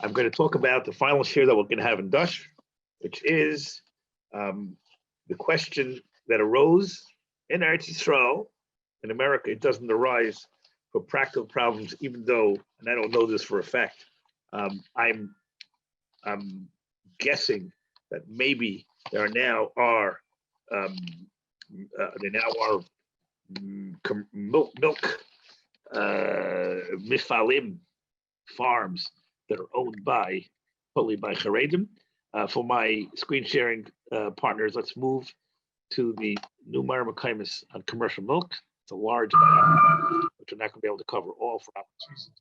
I'm going to talk about the final share that we're going to have in Dush, which is the question that arose in Eretz Yisrael. In America, it doesn't arise for practical problems, even though, and I don't know this for a fact, I'm guessing that maybe there now are milk mifalim farms that are owned totally by Haredim. For my screen sharing partners, let's move to the new Myra McKaimis on commercial milk. It's a large amount, which I'm not going to be able to cover all for obvious reasons.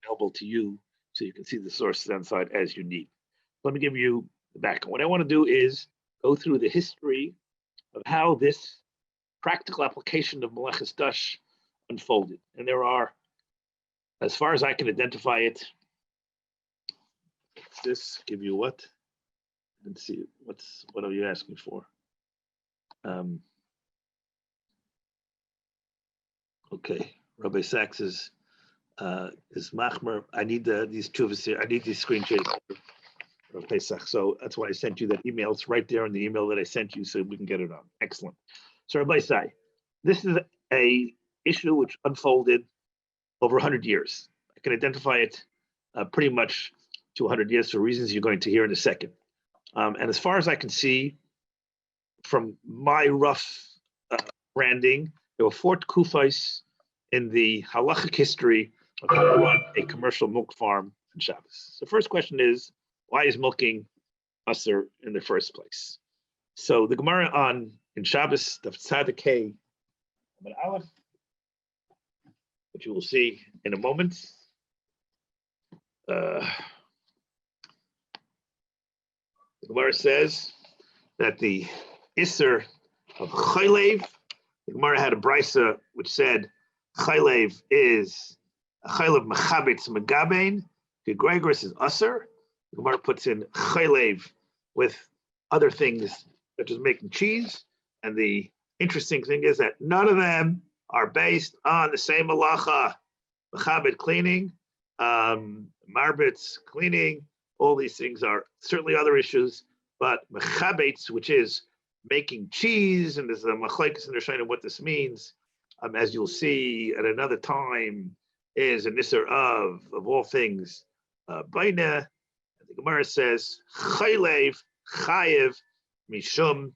Available to you so you can see the sources inside as you need. Let me give you the background. What I want to do is go through the history of how this practical application of Meleches Dush unfolded. And there are, as far as I can identify it, this give you what? Let's see, what are you asking for? Okay, Rabbi Sachs is Machmer. I need these chuvas here. I need these screen shades of Pesach. So that's why I sent you that email. It's right there in the email that I sent you, so we can get it on. Excellent. So Rabbi Sai, this is a issue which unfolded over 100 years. I can identify it pretty much to 100 years for reasons you're going to hear in a second. And as far as I can see, from my rough branding, there were 4 kufais in the halachic history of how to run a commercial milk farm in Shabos. The first question is, why is milking usher in the first place? So the Gemara in Shabos, the Tzadik Hey, Aleph, which you will see in a moment. The Gemara says that the Isser of Chaylev, the Gemara had a brisa which said Chaylev is a Chaylev Mechabitz Megabein, the Gregorus is Usser. The Gemara puts in Chaylev with other things such as making cheese. And the interesting thing is that none of them are based on the same halacha. Mechabit cleaning, Marbitz cleaning, all these things are certainly other issues, but Mechabitz, which is making cheese, and there's a machlekes in the what this means, as you'll see at another time, is an isser of all things, Baina. The Gemara says, Chaylev, Chayev, Mishum,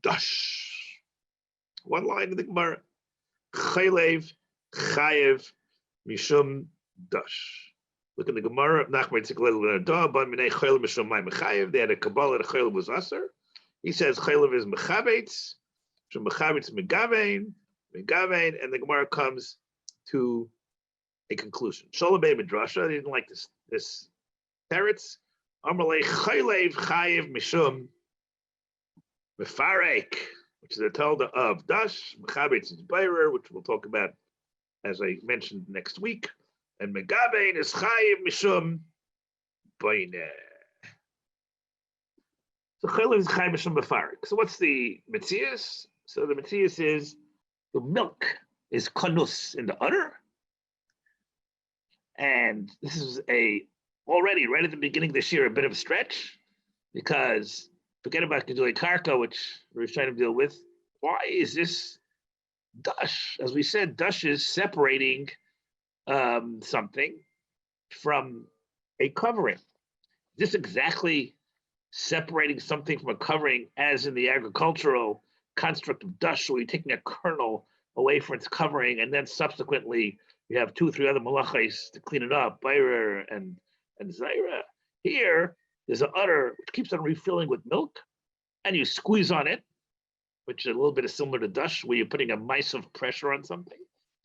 Dash. One line in the Gemara, Chaylev, Chayev, Mishum, Dash. Look at the Gemara, they had a Kabbalah that Chaylev was Aser. He says Chaylev is Mechabetz, Mechabetz Megavein, and the Gemara comes to a conclusion. Sholem Bey Midrasha, they didn't like this teretz. Amalei Chaylev Chayev Mishum Mefarek, which is a Talda of Dash, Mechabetz is Beirer, which we'll talk about as I mentioned next week, and Megavein is Chayev Mishum Beineh. So Chaylev is Chayev Mishum Mefarek. So what's the Metzias? So the Metzias is the milk is konus in the udder. And this is already right at the beginning of this year, a bit of a stretch, because forget about Gedulei Karka, which we're trying to deal with. Why is this Dush? As we said, Dush is separating something from a covering. Is this exactly separating something from a covering as in the agricultural construct of Dush, where you're taking a kernel away from its covering, and then subsequently you have 2 or 3 other malachas to clean it up, Beirer and Zaira. Here, there's an udder which keeps on refilling with milk, and you squeeze on it, which is a little bit similar to Dush, where you're putting a mice of pressure on something,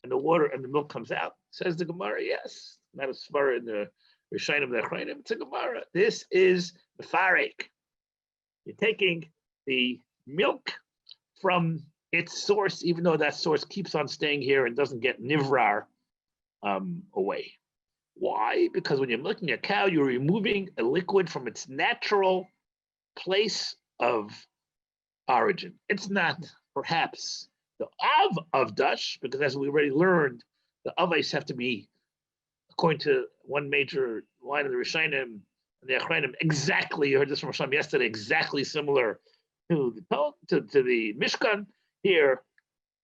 and the water and the milk comes out. Says the Gemara, yes, not a svara in the Rishonim Nechreinim, it's a Gemara. This is the farek. You're taking the milk from its source, even though that source keeps on staying here and doesn't get nivrar away. Why? Because when you're milking a cow, you're removing a liquid from its natural place of origin. It's not perhaps the of Dush, because as we already learned, the avos have to be, according to one major line of the Rishonim and the Achronim exactly. You heard this from Hashem yesterday. Exactly similar to the Mishkan here.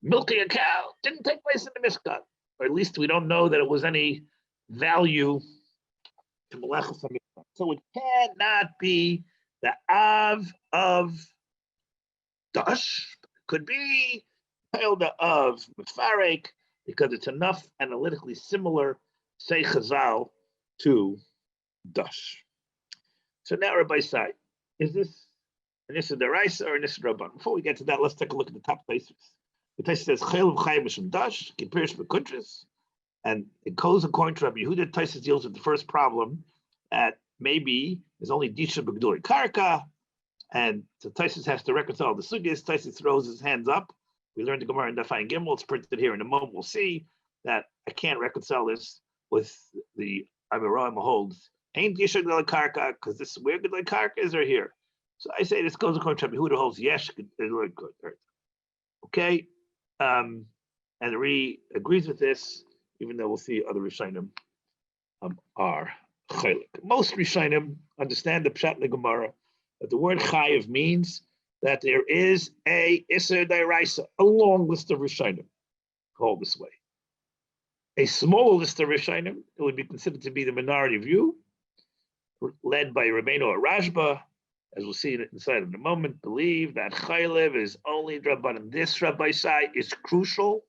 Milking a cow didn't take place in the Mishkan, or at least we don't know that it was any value to Melechus HaMishkan. So it cannot be the Av of Dash. It could be Hilda of Mefarek, because it's enough analytically similar, say Chazal, to Dash. So now Rabbi Sai, is this an Issa Deraisa or an Issa Rabban? Before we get to that, let's take a look at the top places. The Taisa says Chayil Chayim Mishum Dash, Kipirish B'Kuntris, and it goes according to Rabbi Yehuda. Taisa deals with the first problem that maybe there's only Disha B'Gduri Karka, and so Taisa has to reconcile the sugis. Taisa throws his hands up. We learned the Gemara in Daf Gimel. It's printed here in a moment. We'll see that I can't reconcile this with the Amiroim holds. Ain't Disha Gduri Karka, because this where Gduri Karka is or here. So I say this goes according to Rabbi Yehuda holds Yesh Gduri Karka. Okay. And the Re agrees with this, even though we'll see other Rishonim are chaylik. Most Rishonim understand the Pshat in the Gemara that the word chayiv means that there is a Isser D'Oraisa, a long list of Rishonim called this way. A small list of Rishonim, it would be considered to be the minority view, led by Rabbeinu or Rashba, as we'll see inside in a moment, believe that Chaylev is only Rabbanan. This Rabbi Sai is crucial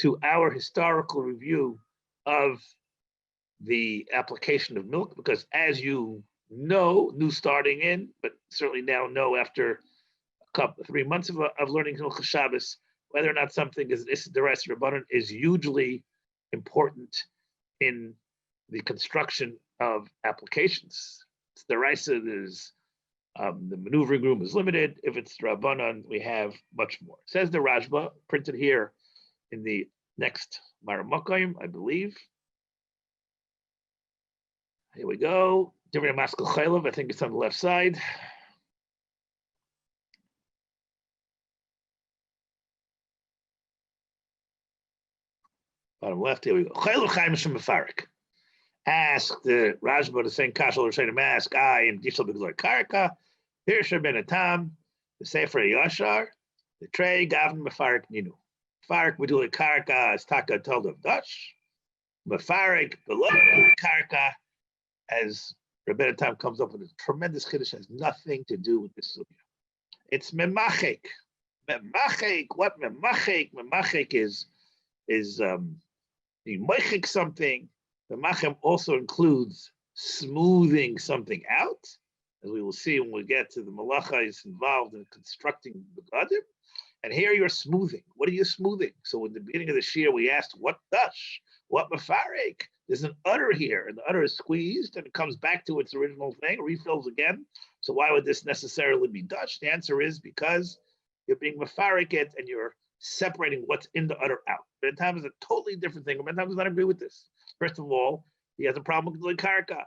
to our historical review of the application of milk, because as you know, new starting in, but certainly now know after 3 months of learning Hilchos Shabbos, whether or not something is the rest Rabbanan is hugely important in the construction of applications. It's the Raisa, there's the maneuvering room is limited. If it's Rabbanan, we have much more. Says the Rashba, printed here in the next Maramakayim, I believe. Here we go. Different Maskal Chaylev, I think it's on the left side. Bottom left, here we go. Chaylev Chaim Shem Mefarek. Ask the Rashba, the same Kashal Rishonim ask, I am Dishal B'Gzor Karka, Hirsher Ben Atam, the Sefer Yashar, the Trey Gavin Mefarek Ninu. Mefarek B'Dul Karka as Taka told of Dutch. Mefarek below Karka, as Rabbi Atam comes up with a tremendous chiddush, has nothing to do with this sugya. It's memachek. Memachek. What memachek? Memachek is you mechik something. Memachem also includes smoothing something out, as we will see when we get to the malacha is involved in constructing the gadim. And here you're smoothing. What are you smoothing? So in the beginning of the shir, we asked, what dash? What mefarek? There's an udder here, and the udder is squeezed, and it comes back to its original thing, refills again. So why would this necessarily be dash? The answer is because you're being mefarek it, and you're separating what's in the udder out. Ben Tam is a totally different thing. Ben Tam does not agree with this. First of all, he has a problem with the karka.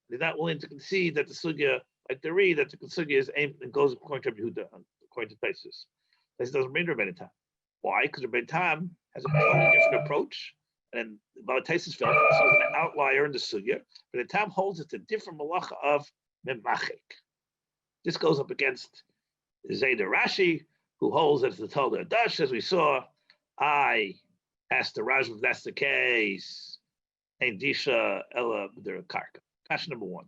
He's not willing to concede that the sugya, like the read, that the sugya is aimed and goes according to Yehuda, according to Taisus. This doesn't mean Rabbi Tam. Why? Because Rabbi Tam has a totally different approach. And about Taisus felt this was an outlier in the sugya. But Tam holds it's a different malacha of memachek. This goes up against Zayda Rashi, who holds that it's the Talda Dash, as we saw. I asked the Raj if that's the case. And Disha Ella B'der Karka. Kasha number one.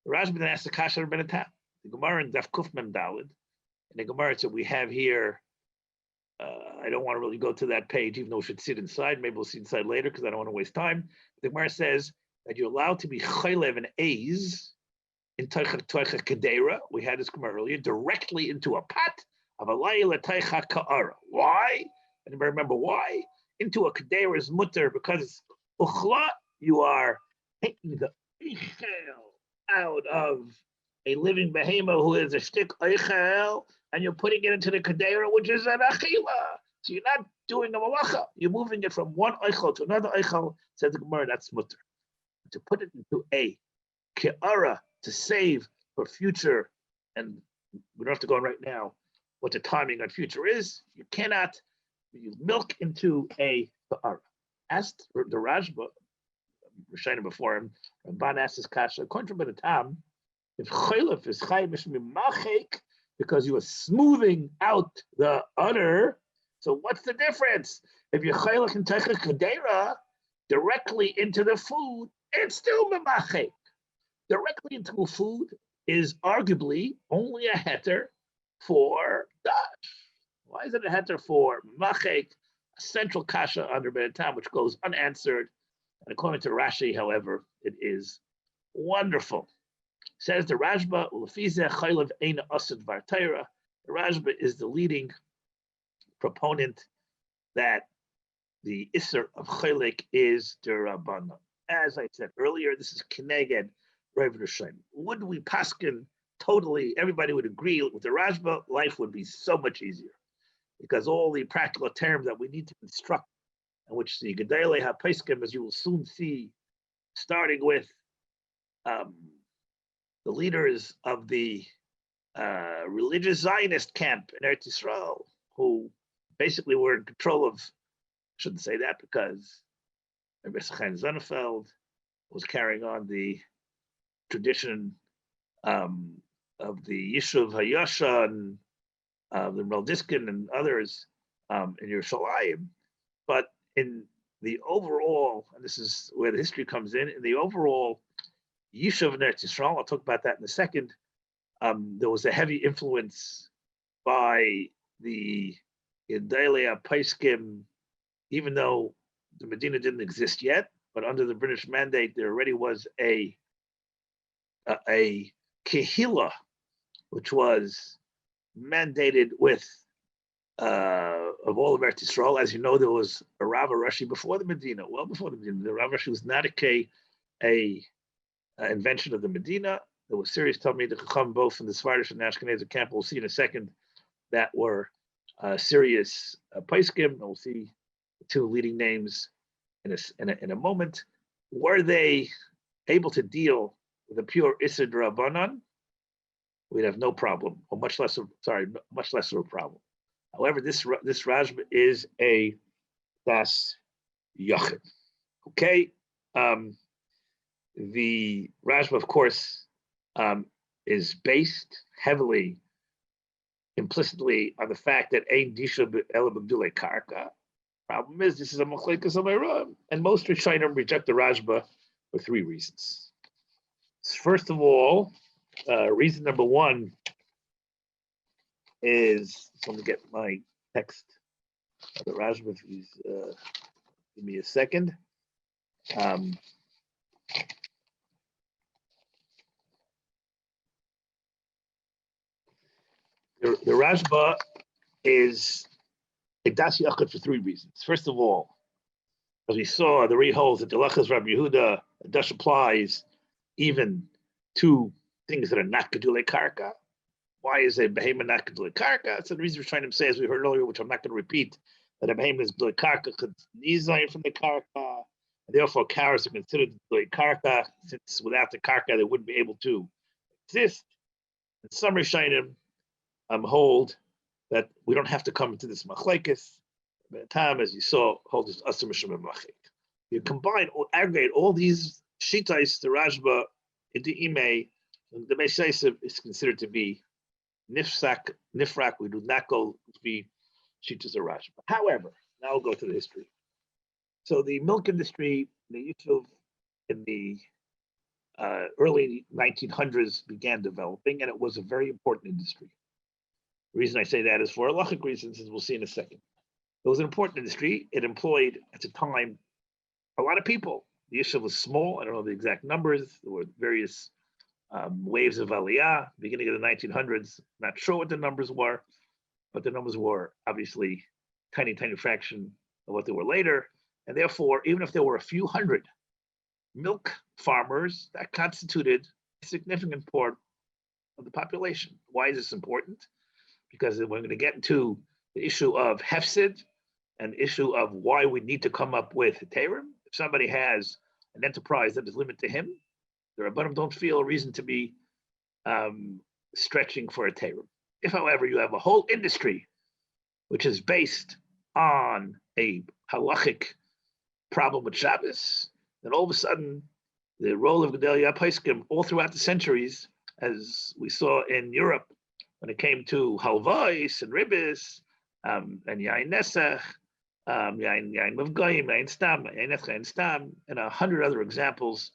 The Raj then asked the Kasha Ben Tam. The Gemara in Daf Kuf Mem Dalid. And the Gemara that we have here, I don't want to really go to that page, even though we should see it inside. Maybe we'll see it inside later because I don't want to waste time. The Gemara says that you're allowed to be chaylev and A's in Teicha Kedera. We had this Gemara earlier, directly into a pot of a layla Teicha Ka'ara. Why? Anybody remember why? Into a Kedera is mutter because uchla, you are taking the eichel out of a living behemoth who is a shtik eichel, and you're putting it into the Kedera, which is an achila. So you're not doing a malacha. You're moving it from one eichel to another eichel, says the Gemara, that's mutter. To put it into a ke'ara, to save for future, and we don't have to go on right now what the timing on future is, you cannot you milk into a ke'ara. Asked the Rashba, Rishonim before him. Ramban asks his kasha, according to the Tam, if chalef is chayim mimachek, because you are smoothing out the udder, so what's the difference? If you chalef and take a kadera directly into the food, it's still mimachek. Directly into food is arguably only a heter for dash. Why is it a heter for machek, a central kasha under Be'etam, which goes unanswered? And according to Rashi, however, it is wonderful. Says the Rashba, Ulefize chaylev eina asad varteira. The Rashba is the leading proponent that the isser of chaylik is derabana. As I said earlier, this is keneged Rav Rishonim. Would we paskin totally, everybody would agree with the Rashba, life would be so much easier, because all the practical terms that we need to construct, and which the Gedalei HaPeskim, as you will soon see, starting with the leaders of the religious Zionist camp in Eretz Yisrael, who basically were in control of, I shouldn't say that because Rabbi Chaim Zonnefeld was carrying on the tradition of the Yishuv Hayasha and the Meldiskin and others in Yerushalayim. But in the overall, and this is where the history comes in the overall Yishuv in Eretz Yisrael, I'll talk about that in a second, there was a heavy influence by the Gedalei HaPeskim, even though the Medina didn't exist yet, but under the British mandate, there already was a kehila, which was mandated with of all of Eretz Yisrael. As you know, there was a Rav Rashi before the Medina, well before the Medina. The Rav Rashi was not a invention of the Medina. There was serious Talmidei Chacham both from the Sephardic and Ashkenazi camp. We'll see in a second that were serious Paiskim. We'll see the two leading names in a moment. Were they able to deal with a pure Issur D'Rabbanan? We'd have no problem, or much less of a problem. However, this Rashba is a das Yachid. Okay, the Rashba, of course, is based heavily, implicitly, on the fact that Ein Disha Ela B'Gdulei Karka. Problem is, this is a Machlekes Amayra, and most Rishonim reject the Rashba for three reasons. First of all, reason number one is, so let me get my text of the Rashba, please give me a second. The Rashba is a das yachid for three reasons. First of all, as we saw, the Ri holds that the Lachas Rabbi Yehuda, dash applies even to things that are not gedulei karka. Why is a behemoth not gedulei karka? It's the reason we're trying to say, as we heard earlier, which I'm not going to repeat, that a behemoth is gedulei karka because it's nizayin from the karka, and therefore cows are considered gedulei karka, since without the karka they wouldn't be able to exist. And some Rishonim hold that we don't have to come into this machlekes. By the time, as you saw, hold this asur mishum machik. You combine or aggregate all these shitais, the Rashba, into imei, the Meisaisav is considered to be nifrak. We do not go to be shitas or Rashba. However, now we'll go to the history. So the milk industry, the Yishuv in the early 1900s began developing, and it was a very important industry. The reason I say that is for halachic reasons, as we'll see in a second. It was an important industry. It employed, at the time, a lot of people. The Yishuv was small. I don't know the exact numbers. There were various waves of aliyah, beginning of the 1900s. Not sure what the numbers were, but the numbers were obviously tiny fraction of what they were later. And therefore, even if there were a few hundred milk farmers, that constituted a significant part of the population. Why is this important? Because we're going to get into the issue of hefsid and the issue of why we need to come up with heterim. If somebody has an enterprise that is limited to him, the Rabbanim don't feel a reason to be stretching for a heterim. If, however, you have a whole industry which is based on a halachic problem with Shabbos, Then all of a sudden, the role of Gedalia Paiskim all throughout the centuries, as we saw in Europe, when it came to halvais and ribis, and yain nesach, yain mavgoyim, yain stam, yain nesach, yain stam, and 100 other examples.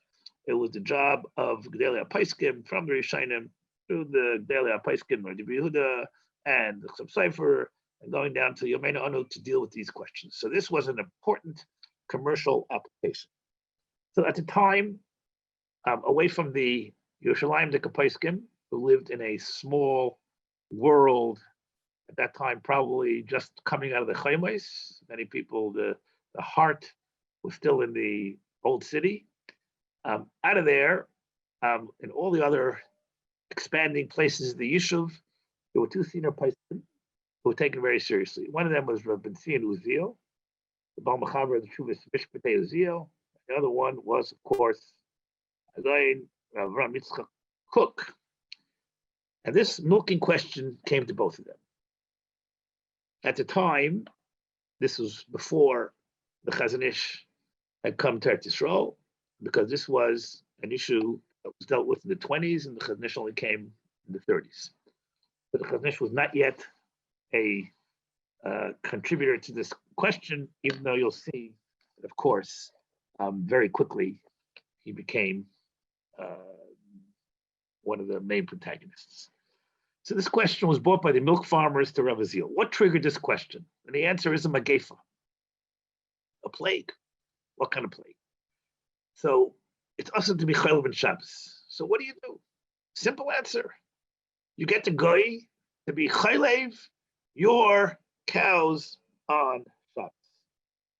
It was the job of Gedalia Paiskim from the Rishonim through the Gedalia Paiskim or the Yehuda and the Chsab Sofer, and going down to Yomeinu Anu to deal with these questions. So this was an important commercial application. So at the time, away from the Yerushalayim Dika Paiskim, who lived in a small world at that time, probably just coming out of the Chaymes. Many people, the heart was still in the old city. Out of there, in all the other expanding places of the Yishuv, there were two senior Paiskim who were taken very seriously. One of them was Rav Ben-Zion Uziel, the Baal Mechaber of the Shuvas Mishpatei Uziel. The other one was, of course, Rav Yitzchak Cook. And this milking question came to both of them. At the time, this was before the Chazon Ish had come to Eretz Yisrael, because this was an issue that was dealt with in the 20s, and the Chazon Ish only came in the 30s. But the Chazon Ish was not yet a contributor to this question, even though you'll see that, of course, very quickly he became one of the main protagonists. So this question was brought by the milk farmers to Rav Uziel. What triggered this question? And the answer is a magefa, a plague. What kind of plague? So it's also to be chaylev and Shabbos. So what do? Simple answer. You get the goy to be chaylev your cows on Shabbos.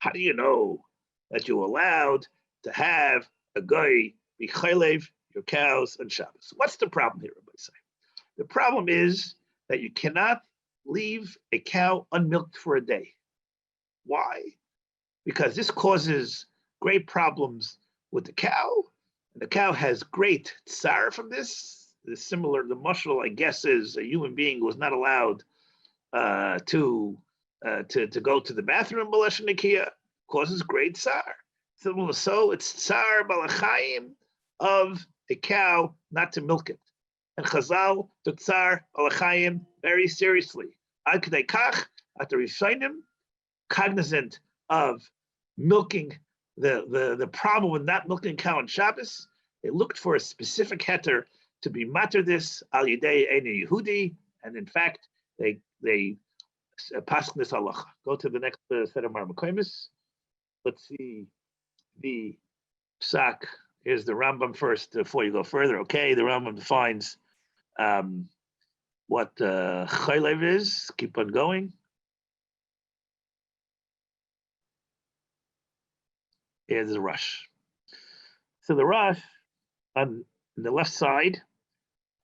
How do you know that you're allowed to have a goy be chaylev your cows on Shabbos? What's the problem here, everybody say? The problem is that you cannot leave a cow unmilked for a day. Why? Because this causes great problems with the cow, and the cow has great tsar from this. The mashal, I guess, is a human being was not allowed to go to the bathroom. B'lesh Nikia causes great tsar. So it's tsar balachayim of the cow not to milk it. And Chazal took tsar alachayim very seriously. Ad kedei kach, at the Rishonim, cognizant of milking the problem with not milking cow on Shabbos, they looked for a specific heter to be matter this al yidei eini Yehudi, and in fact they pass this halacha. Go to the next set of Marmakoimis. Let's see the psak. Here's the Rambam first before you go further. Okay, the Rambam defines what chaylev is. Keep on going. Here's the rush. So the rush on the left side,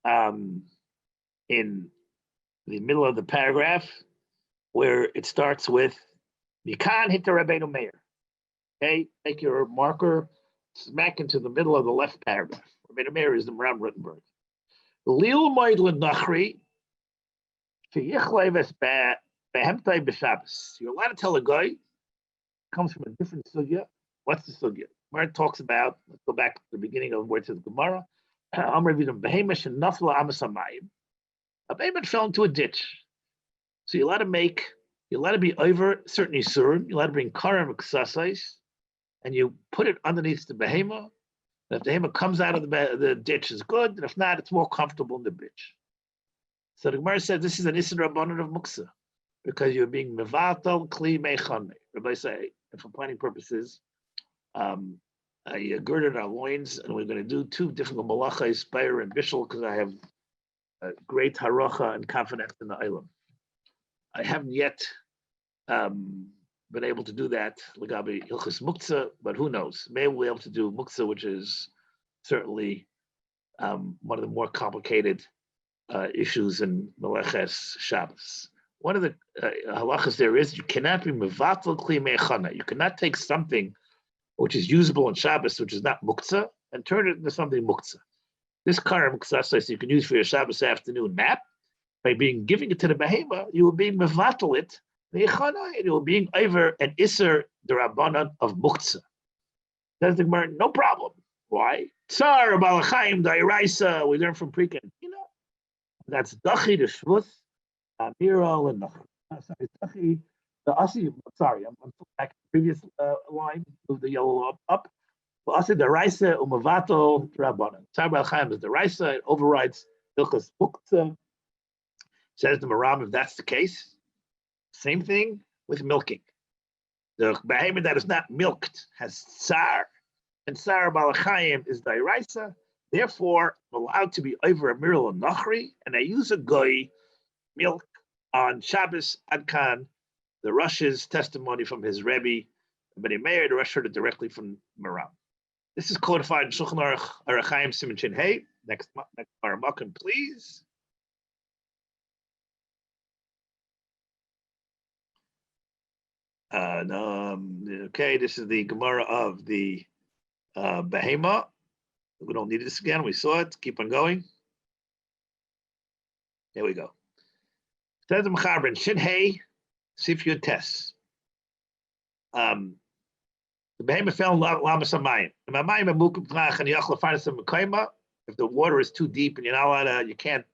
in the middle of the paragraph, where it starts with Mikan hit the Rabbeinu Meir. Okay, take your marker smack into the middle of the left paragraph. Rabbeinu Meir is the Ram Ruttenberg. Lil Moidlin Nachri, You're allowed to tell a guy, comes from a different sugya. What's the sugya? Where it talks about, let's go back to the beginning of where it says Gemara. A behemoth fell into a ditch. So you're allowed to be over certain isurim, you're allowed to bring karam exercise, and you put it underneath the behemoth. And if the behemoth comes out of the ditch, is good, and if not, it's more comfortable in the ditch. So the Gemara said this is an Isra Rabbanan of Muksa, because you're being mevatal kli mechane. Rabbi say, and for planning purposes, I girded our loins, and we're going to do two different malachas, Spire and Bishul, because I have a great haracha and confidence in the Eilam. I haven't yet been able to do that, Lagabi Hilchos Muktzah, but who knows? Maybe we'll be able to do Muktzah, which is certainly one of the more complicated issues in Meleches Shabbos. One of the halachas there is you cannot be mevatel kli mechana. You cannot take something which is usable in Shabbos, which is not muktzah, and turn it into something muktzah. This karam muktzah you can use for your Shabbos afternoon nap. By giving it to the behema, you will be mevatel it mechana, and you will be over an iser derabbanan of muktzah. Says the Gemara, no problem. Why? Tsar balachayim dairaisa. We learn from Prekin. That's dachi the shvus, amiro and dachi. Sorry, dachi the asi. Sorry, I'm back to the previous line. Move the yellow up. Asi dairaisa umavato rabbanan. Tsar balachayim is dairaisa. It overrides Hilchos muktzah. Says the Maram, if that's the case, same thing with milking. The behemoth that is not milked has tsar, and tsar balachayim is dairaisa. Therefore, allowed to be over a miral and nachri, and I use a goy milk on Shabbos Adkan, the Rosh's testimony from his Rebbe, but he married the Rosh heard it directly from Maram. This is codified in Shulchan Aruch Arachayim Siman Shin Hey. Next Maramakan, please. Okay, this is the Gemara of the Behema. We don't need this again. We saw it. Keep on going. There we go. Says the Mechaber Shin Hey, Sif Yud Tes. The Behema fell in Lama Samayim. If the water is too deep and you're not allowed to, you can't,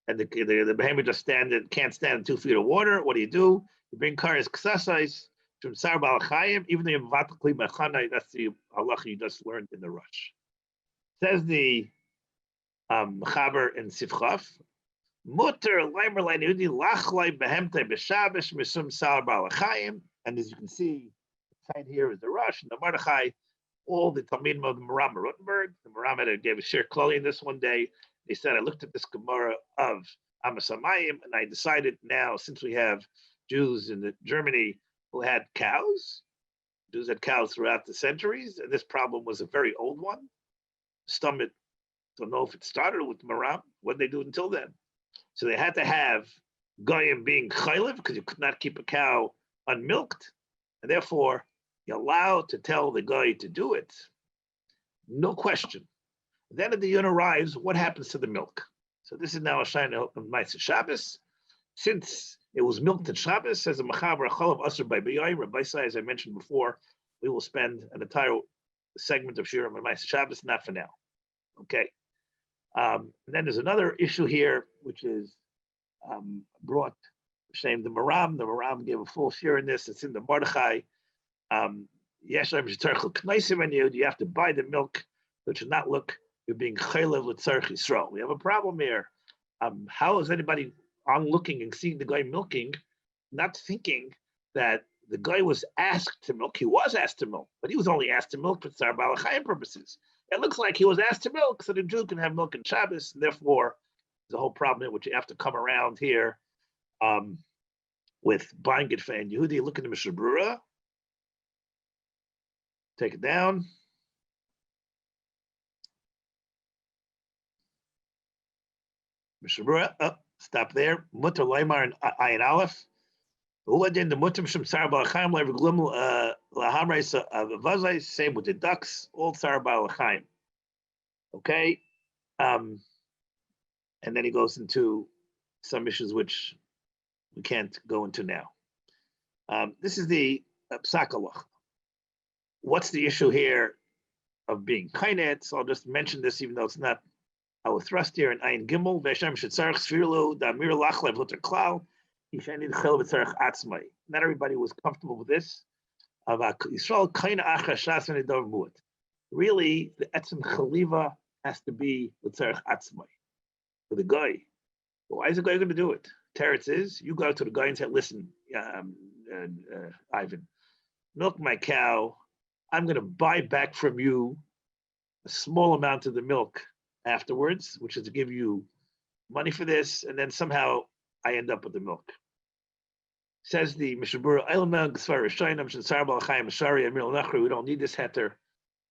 and the Behema just can't stand in 2 feet of water, what do? You bring kares ksasais from Sar Balachayim, even though you have vatakli mechanai, that's the halacha you just learned in the Rosh. Says the Mechaber in Sifchaf, Mutter leimer leinudi lachlai behemte b'shabish misum Sar Balachayim, and as you can see, the sign here is the Rosh and the Mordechai. All the Talmidim of the Maram Rottenberg, the Maram gave a share clothing this one day. They said, I looked at this Gemara of Amasamayim, and I decided now, since we have Jews in Germany who had cows, Jews had cows throughout the centuries, and this problem was a very old one. Stomach, don't know if it started with Maram, what did they do until then? So they had to have Goyim being chaylev, because you could not keep a cow unmilked, and therefore you're allowed to tell the guy to do it. No question. Then at the yun arrives, what happens to the milk? So this is now a shine of Ma'aseh Shabbos. Since it was milked at Shabbos, says the Mechaber, Chalav Asur by B'yayim, Rabbi Sai, as I mentioned before, we will spend an entire segment of Shirim on Ma'aseh Shabbos, not for now. Okay. And then there's another issue here, which is brought, shame the Maram. The Maram gave a full share in this. It's in the Mordechai. You have to buy the milk, so it should not look you're being chaylev l'tzarech Yisrael. We have a problem here. How is anybody on looking and seeing the guy milking, not thinking that the guy was asked to milk? He was asked to milk, but he was only asked to milk for tzar balachayim purposes. It looks like he was asked to milk so the Jew can have milk in Shabbos, and therefore there's a whole problem in which you have to come around here with buying it for an Yehudi. Look at the Mishnah Berurah. Take it down. Mishnah Berurah, stop there. Mutter Leimar and Ayin Aleph. The Mutter Mishum Sar Balachayim Leivglum Lahamreis Vazai. Same with the ducks. All Sar Balachayim. Okay. And then he goes into some issues which we can't go into now. This is the Psak Halacha. What's the issue here of being kainet? So I'll just mention this, even though it's not our thrust here in Ayin Gimel. Ve'Hashem shetzarech svirlu da'amir lachlev l'ter klal yishenid chel v'tzarech atzmai. Not everybody was comfortable with this. Yisrael kaina achra shas v'nidov mu'at. Really, the etzem chaliva has to be v'tzarech atzmai for the guy. Well, why is the guy going to do it? Teretz is you go to the guy and say, "Listen, Ivan, milk my cow. I'm going to buy back from you a small amount of the milk afterwards, which is to give you money for this, and then somehow I end up with the milk." Says the Mishnah Berurah, we don't need this heter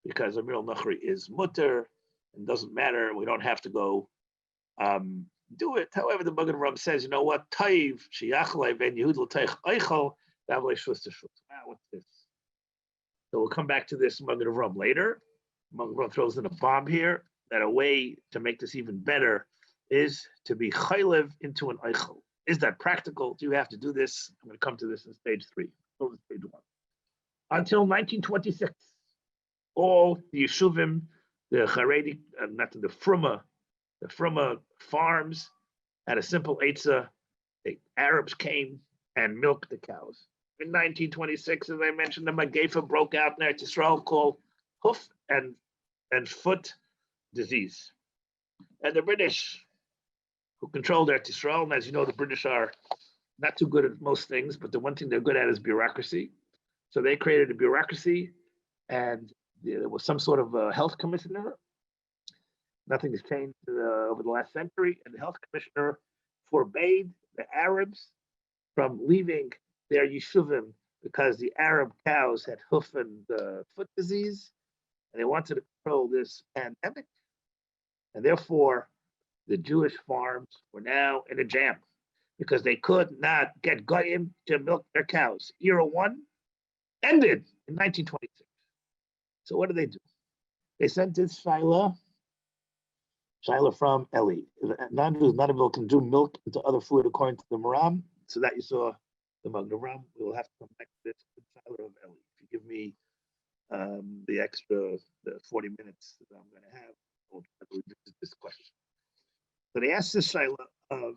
because Amir al-Nachri is mutter and doesn't matter. We don't have to go do it. However, the Magen Avraham says, you know what? Taiv sheyachlei ben Yehud l'teich eichel davlei shvus teshvus. What's this? So we'll come back to this Magen Avraham later. Magen Avraham throws in a bomb here that a way to make this even better is to be chaylev into an eichel. Is that practical? Do you have to do this? I'm going to come to this in stage 3. Go to stage 1. Until 1926, all the Yeshuvim, the Haredi, not the Fruma farms had a simple eitzah. The Arabs came and milked the cows. In 1926, as I mentioned, the Magefa broke out in Eretz Yisrael called hoof and foot disease. And the British, who controlled Eretz Yisrael, and as you know, the British are not too good at most things, but the one thing they're good at is bureaucracy. So they created a bureaucracy, and there was some sort of a health commissioner. Nothing has changed over the last century, and the health commissioner forbade the Arabs from leaving their yeshuvim because the Arab cows had hoof and foot disease, and they wanted to control this pandemic. And therefore, the Jewish farms were now in a jam because they could not get goyim to milk their cows. Era one ended in 1926. So what did? They sent this Shaila from Eli. Non-Jews not able to do milk into other food according to the Maram. So that you saw the Maram. We will have to come back to this Shaila of Eli. If you give me the extra 40 minutes that I'm going to have, we'll revisit this question. So they asked this Shaila of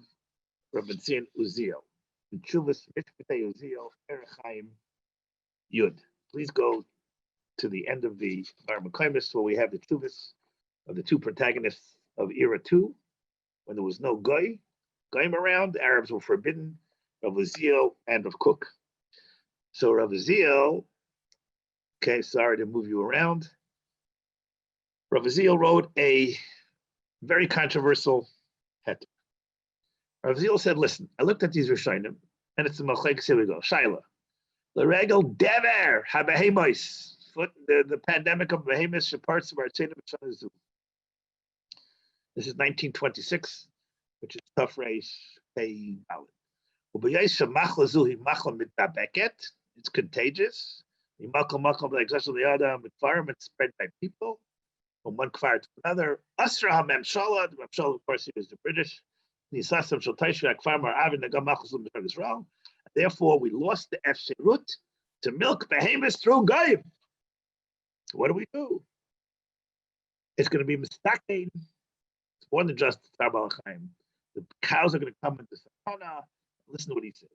Rabbi Tzin Uziel. Chuvas Mishpatei Uziel Erechaim Yud. Please go to the end of the Bar Mekaymis where we have the Chuvas of the two protagonists of Era 2, when there was no goyim around. The Arabs were forbidden, Rav Uziel and Rav Kook. So Rav Uziel, okay, sorry to move you around. Rav Uziel wrote a very controversial heter. Rav Uziel said, listen, I looked at these Rishonim, and it's the Malchek, here we go, Shaila. L'regel dever ha-behemois, the pandemic of behemoths, parts of our Tzeinim Shanazu. This is 1926, which is tough race. It's contagious. Environment spread by people from one kfar to another. Asra ha-memshala, the memshala, of course, he was the British. Therefore, we lost the efshirut to milk behemoths through goyim. What do we do? It's going to be mistaken. It's more than just Tar Balachayim. The cows are going to come into Sakana. Listen to what he says.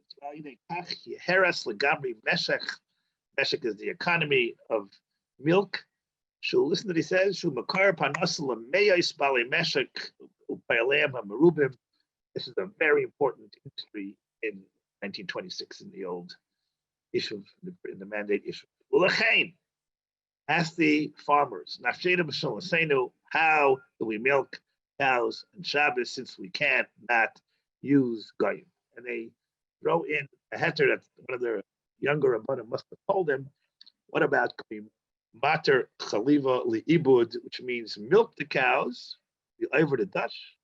Meshech is the economy of milk. Listen to what he says. This is a very important industry in 1926 in the old issue, in the mandate issue. Ask the farmers, how do we milk cows and Shabbos since we can't not use goyim? And they throw in a heter that one of their younger Rabbanim must have told them, what about mater chaliva li'ibud, which means milk the cows, over the Dutch,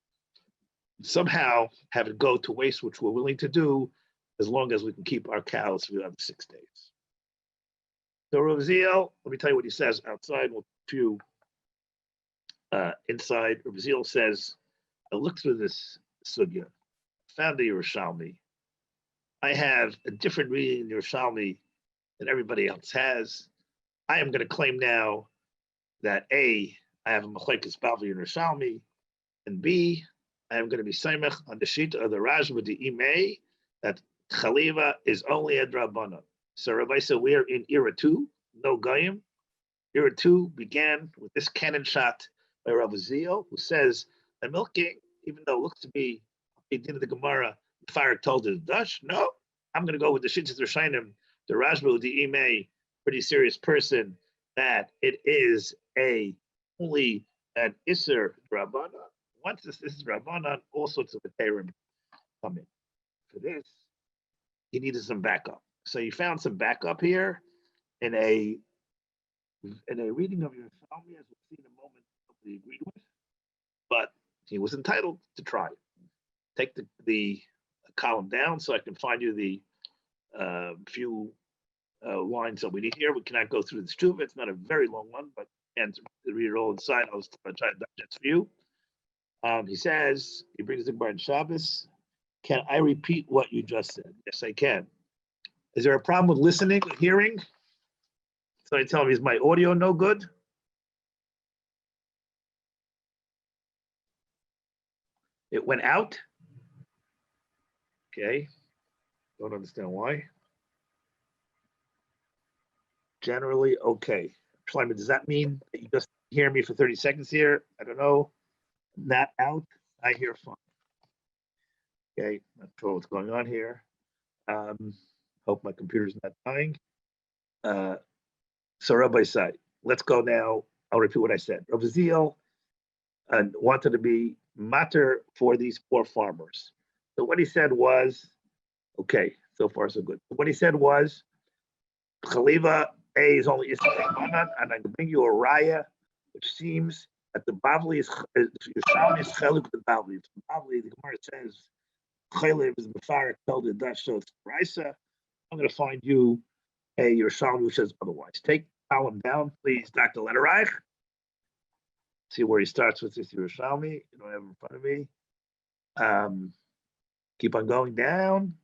somehow have it go to waste, which we're willing to do as long as we can keep our cows for the other 6 days. So Rav Uziel, let me tell you what he says outside. We'll few inside. Rav Uziel says, I looked through this sugya, found the Yerushalmi. I have a different reading in Yerushalmi than everybody else has. I am going to claim now that A, I have a Machlekes Bavli in Yerushalmi, and B, I am going to be Saimech on the sheet of the Rajma de Imei that Chaliva is only a Drabbana. So Rabbi said we're in Era 2, no Goyim. Era 2 began with this cannon shot by Rav Uziel, who says that milking, even though it looks to be the din of the Gemara, the fire told the Dutch, no, I'm going to go with the Shitas Rishainim, the Rajma de Imei, pretty serious person, that it is only an Isser Drabbana. Once this is Rabbanan, all sorts of Terim come in. For this, he needed some backup. So he found some backup here in a reading of Yerushalmi, as we'll see in a moment, nobody agreed with, but he was entitled to try. Take the column down so I can find you the few lines that we need here. We cannot go through this too. It's not a very long one, but and to read it all inside, I'll try to digest for you. He says, he brings the Gemara in Shabbos. Can I repeat what you just said? Yes, I can. Is there a problem with listening, hearing? So I tell him, is my audio no good? It went out. Okay. Don't understand why. Generally, okay. Shlomo, does that mean that you just hear me for 30 seconds here? I don't know. Not out. I hear fine. Okay. Not sure what's going on here. Hope my computer's not dying. So Rabbi said, let's go now. I'll repeat what I said. Rabbi Ziel wanted to be matter for these poor farmers. So what he said was, okay, so far so good. What he said was, Chaliva A is only Isra, and I can bring you a raya, which seems that the Bavli is Yerushalmi is Cheluk the Bavli. Bavli, the Gemara says, Chalev is Mefarik told the Dutch, so it's Raisa. I'm going to find you a Yerushalmi who says otherwise. Take column down, please, Dr. Letterreich. See where he starts with this Yerushalmi. You don't have it in front of me. Keep on going down.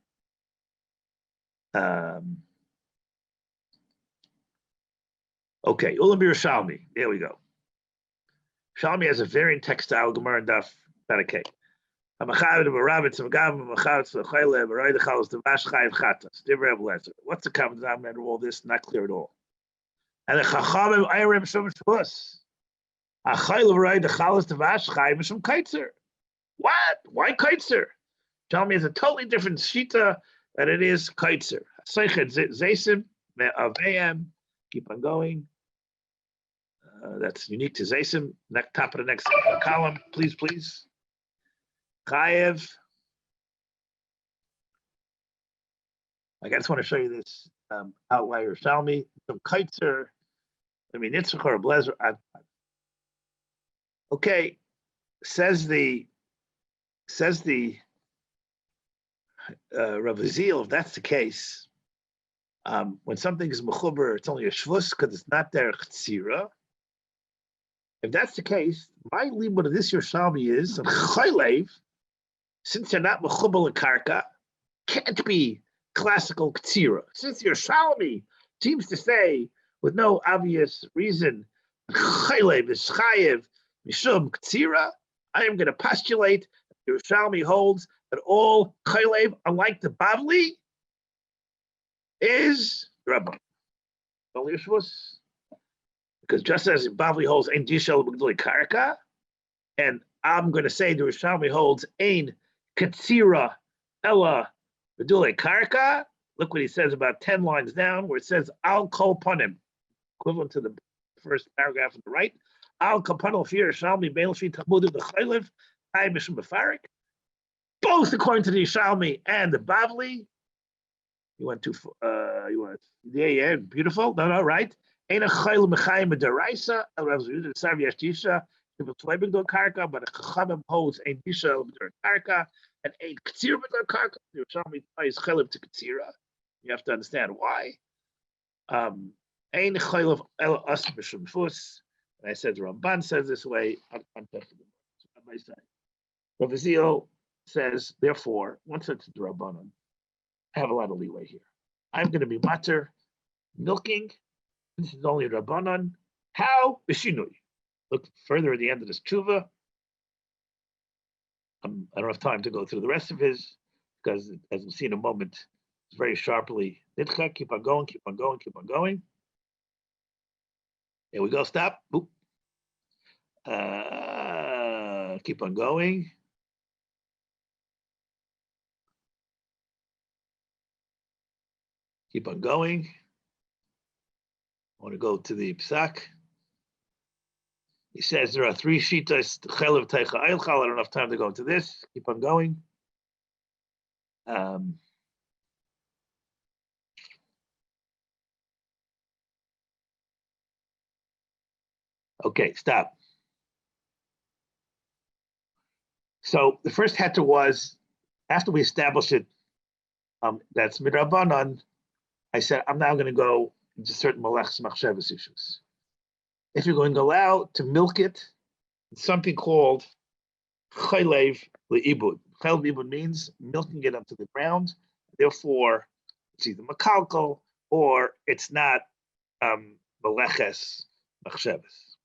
Okay, Ulam Yerushalmi. There we go. Yerushalmi has a variant textile Gemara and Daf Parakeh. What's the common denominator of all this? Not clear at all. And the Chachamim Ayrim Shom Shabbos. What? Why kaitzer? Tell me, it's a totally different shita than it is kaitzer. Keep on going. That's unique to Zaysim. Next, top of the next column, please, please. Chayev. I just want to show you this outlier Shalmi. Some kaitzer. I mean, Yitzchak or Blazer. Okay, says the Rav Zil, if that's the case, when something is mechuber, it's only a shvus because it's not der chtzira. If that's the case, my limud of this Yerushalmi is chaylev, since they're not mechuber lekarka, can't be classical ktsira. Since Yerushalmi seems to say, with no obvious reason, chaylev is chayev mishum ktsira, I am going to postulate that Yerushalmi holds that all chaylev, unlike the Bavli, is Rabban. Only Shvus. Because just as Bavli holds Ein Dishel B'Gdulei Karka, and I'm going to say the Yerushalmi holds Ein Katsira Ella B'Gdulei Karka. Look what he says about 10 lines down, where it says Al Kol Panim, equivalent to the first paragraph on the right. Al Kol Panim Fir Yerushalmi Bein L'Fi Talmudu B'Chaylev Ay Mishum B'Farik. Both according to the Yerushalmi and the Bavli. You went too far. You went, yeah, beautiful. No, right. Ain't a chayil mechayim deraisa. El Rav Zuyud Sav Yashtisha. If it's leibig do karka, but a chachamim holds ain't disha b'der karka and ain't ktsira b'der karka. The Yerushalmi is chayil to ktsira. You have to understand why. Ain't chayil el as b'shum fus. And I said the Ramban says this way. I'm testing it. Rav Zil says, therefore, once it's the Rabbanon, I have a lot of leeway here. I'm going to be matter milking. This is only Rabbanon. How? B'shinui. Look further at the end of this tshuva. I don't have time to go through the rest of his, because as we'll see in a moment, it's very sharply nitcha. Keep on going, keep on going, keep on going. Here we go, stop. Boop. Keep on going. Keep on going. I want to go to the psak. He says there are 3 shitas, chelev, teicha, eilchal. I don't have time to go into this. Keep on going. Okay, stop. So the first heter was, after we established it, that's midrabanan, I said, I'm now going to go into certain malachs machshavas issues. If you're going to allow to milk it, it's something called chaylev le'ibud. Chaylev le'ibud means milking it onto the ground. Therefore, it's either makalkal or it's not maleches machshavas.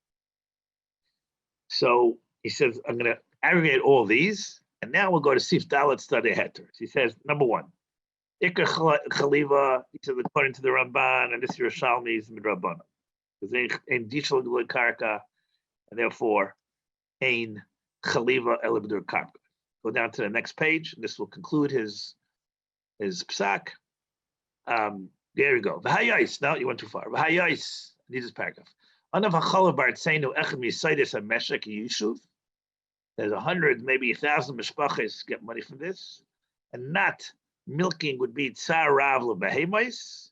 So he says, I'm going to aggregate all these, And now we'll go to Sif Dalet Study Heter. He says, number one, Iker Chaliva, he says, according to the Ramban, and this Yerushalmi is Midrabana. Because in Dishal Gulay Karka, and therefore, Ein Chaliva Elibdur Karka. Go down to the next page, and this will conclude his psak. There we go. V'hayais. No, you went too far. V'hayais. This is paragraph. Anav hachalav bartzeinu echem yisaydis hameshek yishuv. There's 100, maybe 1,000 mishpachas get money from this, and not milking would be tsar rav lebehemais,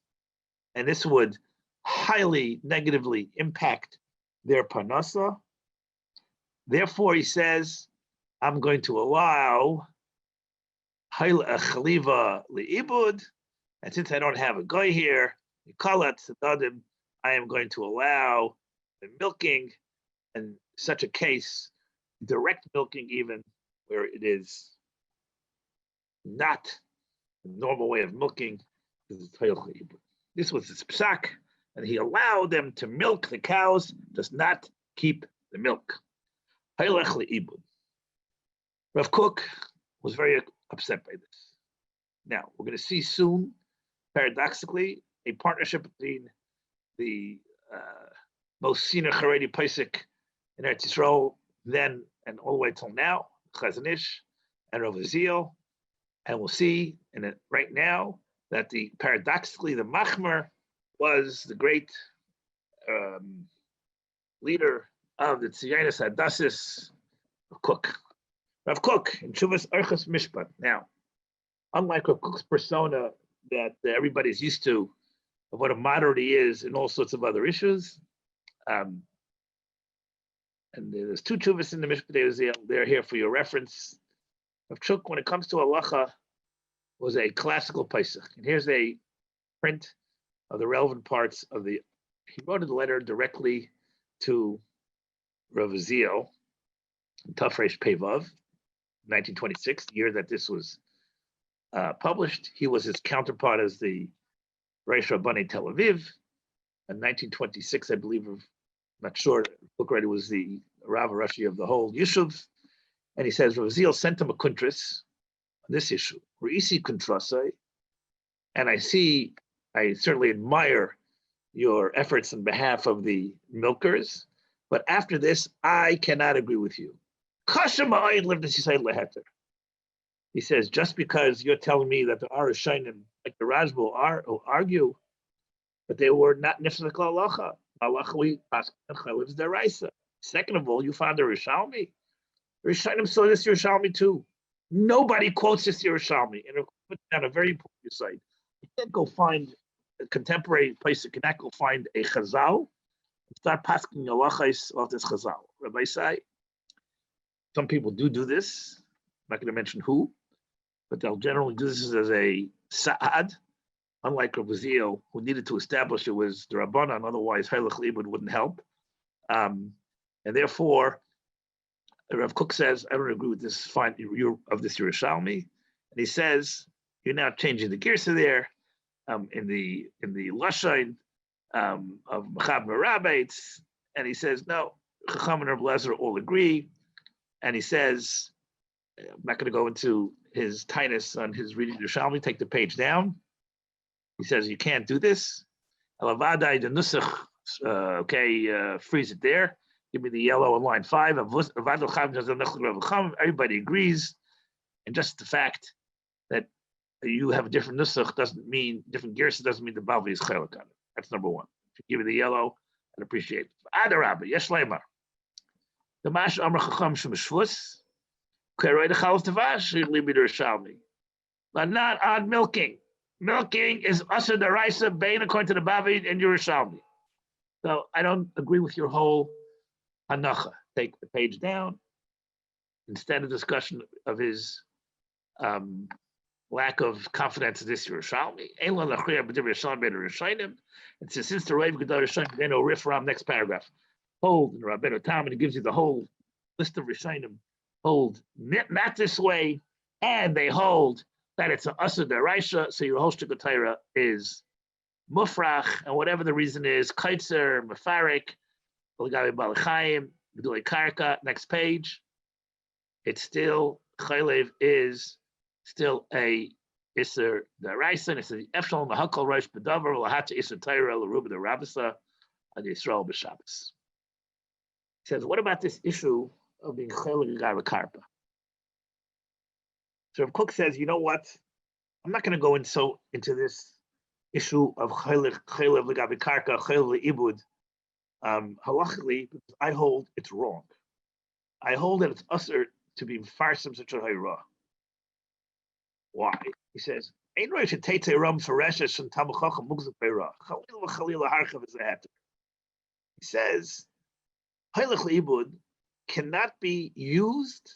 and this would highly negatively impact their parnasa. Therefore, he says, I'm going to allow chaliva leibud. And since I don't have a guy here, I am going to allow the milking, in such a case, direct milking even, where it is not the normal way of milking. This was his psak, and he allowed them to milk the cows, does not keep the milk. Rav Kook was very upset by this. Now, we're going to see soon, paradoxically, a partnership between the most senior Haredi Pesach in Eretz Yisrael then and all the way till now, Chazon Ish and Rav Azil, and we'll see in it right now that paradoxically the Machmer was the great leader of the Tziyanis Hadasis of Kook. Rav Kook in Shuvas Archas Mishpat. Now, unlike Rav Kook's persona that everybody's used to, of what a moderate he is in all sorts of other issues. And there's two chuvas in the Mishpat. They're here for your reference. Rav Kook, when it comes to halacha, was a classical Pesach. And here's a print of the relevant parts of he wrote a letter directly to Rav Azil, Tafresh Pevav, 1926, the year that this was published. He was his counterpart as the Reish Rabbani Tel Aviv. In 1926, I believe, I'm not sure, book writer was the Rav Rashi of the whole Yishuv. And he says, Rav Azil sent him a kuntris on this issue. Re'isi kuntrasai. And I certainly admire your efforts on behalf of the milkers, but after this, I cannot agree with you. He says, just because you're telling me that the Arishainim, like the Rashba, argue, but they were not nifsek halacha. Halacha we lives deraisa. Second of all, you found a Rishalmi. Rishainim saw this Yerushalmi too. Nobody quotes this Yerushalmi, and it puts down a very important site. You can't go find a contemporary place. You cannot go find a chazal and start pasking halachos off this chazal. Rabbi say, some people do this. I'm not going to mention who, but they'll generally do this as a sa'ad, unlike Rav Azil, who needed to establish it was the Rabbanan, otherwise Hilchos wouldn't help. And therefore, Rav Kook says, I don't agree with this fine of this Yerushalmi. And he says, you're now changing the girsa there in the Lashain of Machab Merabates. And he says, no, Chacham and Rav Lezer all agree. And he says, I'm not going to go into his tinus on his reading Yerushalmi, take the page down. He says, you can't do this. Elavadai the nusach, freeze it there. Give me the yellow on line 5. Everybody agrees. And just the fact that you have a different nusach doesn't mean, different gersa doesn't mean the balvi is chelik on it. That's number one. If you give me the yellow, I'd appreciate it. Adarabba, yesh leimar. The mash amar chacham shemeshvus. Keroi the chalv tavash, libi Yerushalmi. But not on milking. Milking is asur deraisa bein according to the Bavid and Yerushalmi. So I don't agree with your whole hanacha. Take the page down. Instead of discussion of his lack of confidence in this Yerushalmi. And since the Rav Gedol Rishonim, they know Rif Ram, next paragraph. Hold in Rabbeinu Tam, and it gives you the whole list of Rishonim. Hold not this way, and they hold that it's an asur deraisa, so your whole shtickle Torah is mufrach, and whatever the reason is, kaitzer, mefarik, Balgavi Balachayim, Gedolei Karka, next page. It's still Chaylev is still a Isser Daraisa, it's the Efshal Mahakal Rosh Bedavar, Lahata Isser Taira, Laruba the Rabasa, and Yisrael B'Shabbos. He says, what about this issue of being Chaylev Gava Karpa? So Rav Kook says, you know what? I'm not going to go into this issue of Chaylev Gava Karka, Chaylev Ibud, halachically, because I hold it's wrong. I hold that it's usher to be farsam such a hayra. Why? He says, "Ein roish teitei ram fareshes and tamuchacham mugzak beira. Chalil v'chalil harchav is a heter." He says, "Haylech leibud cannot be used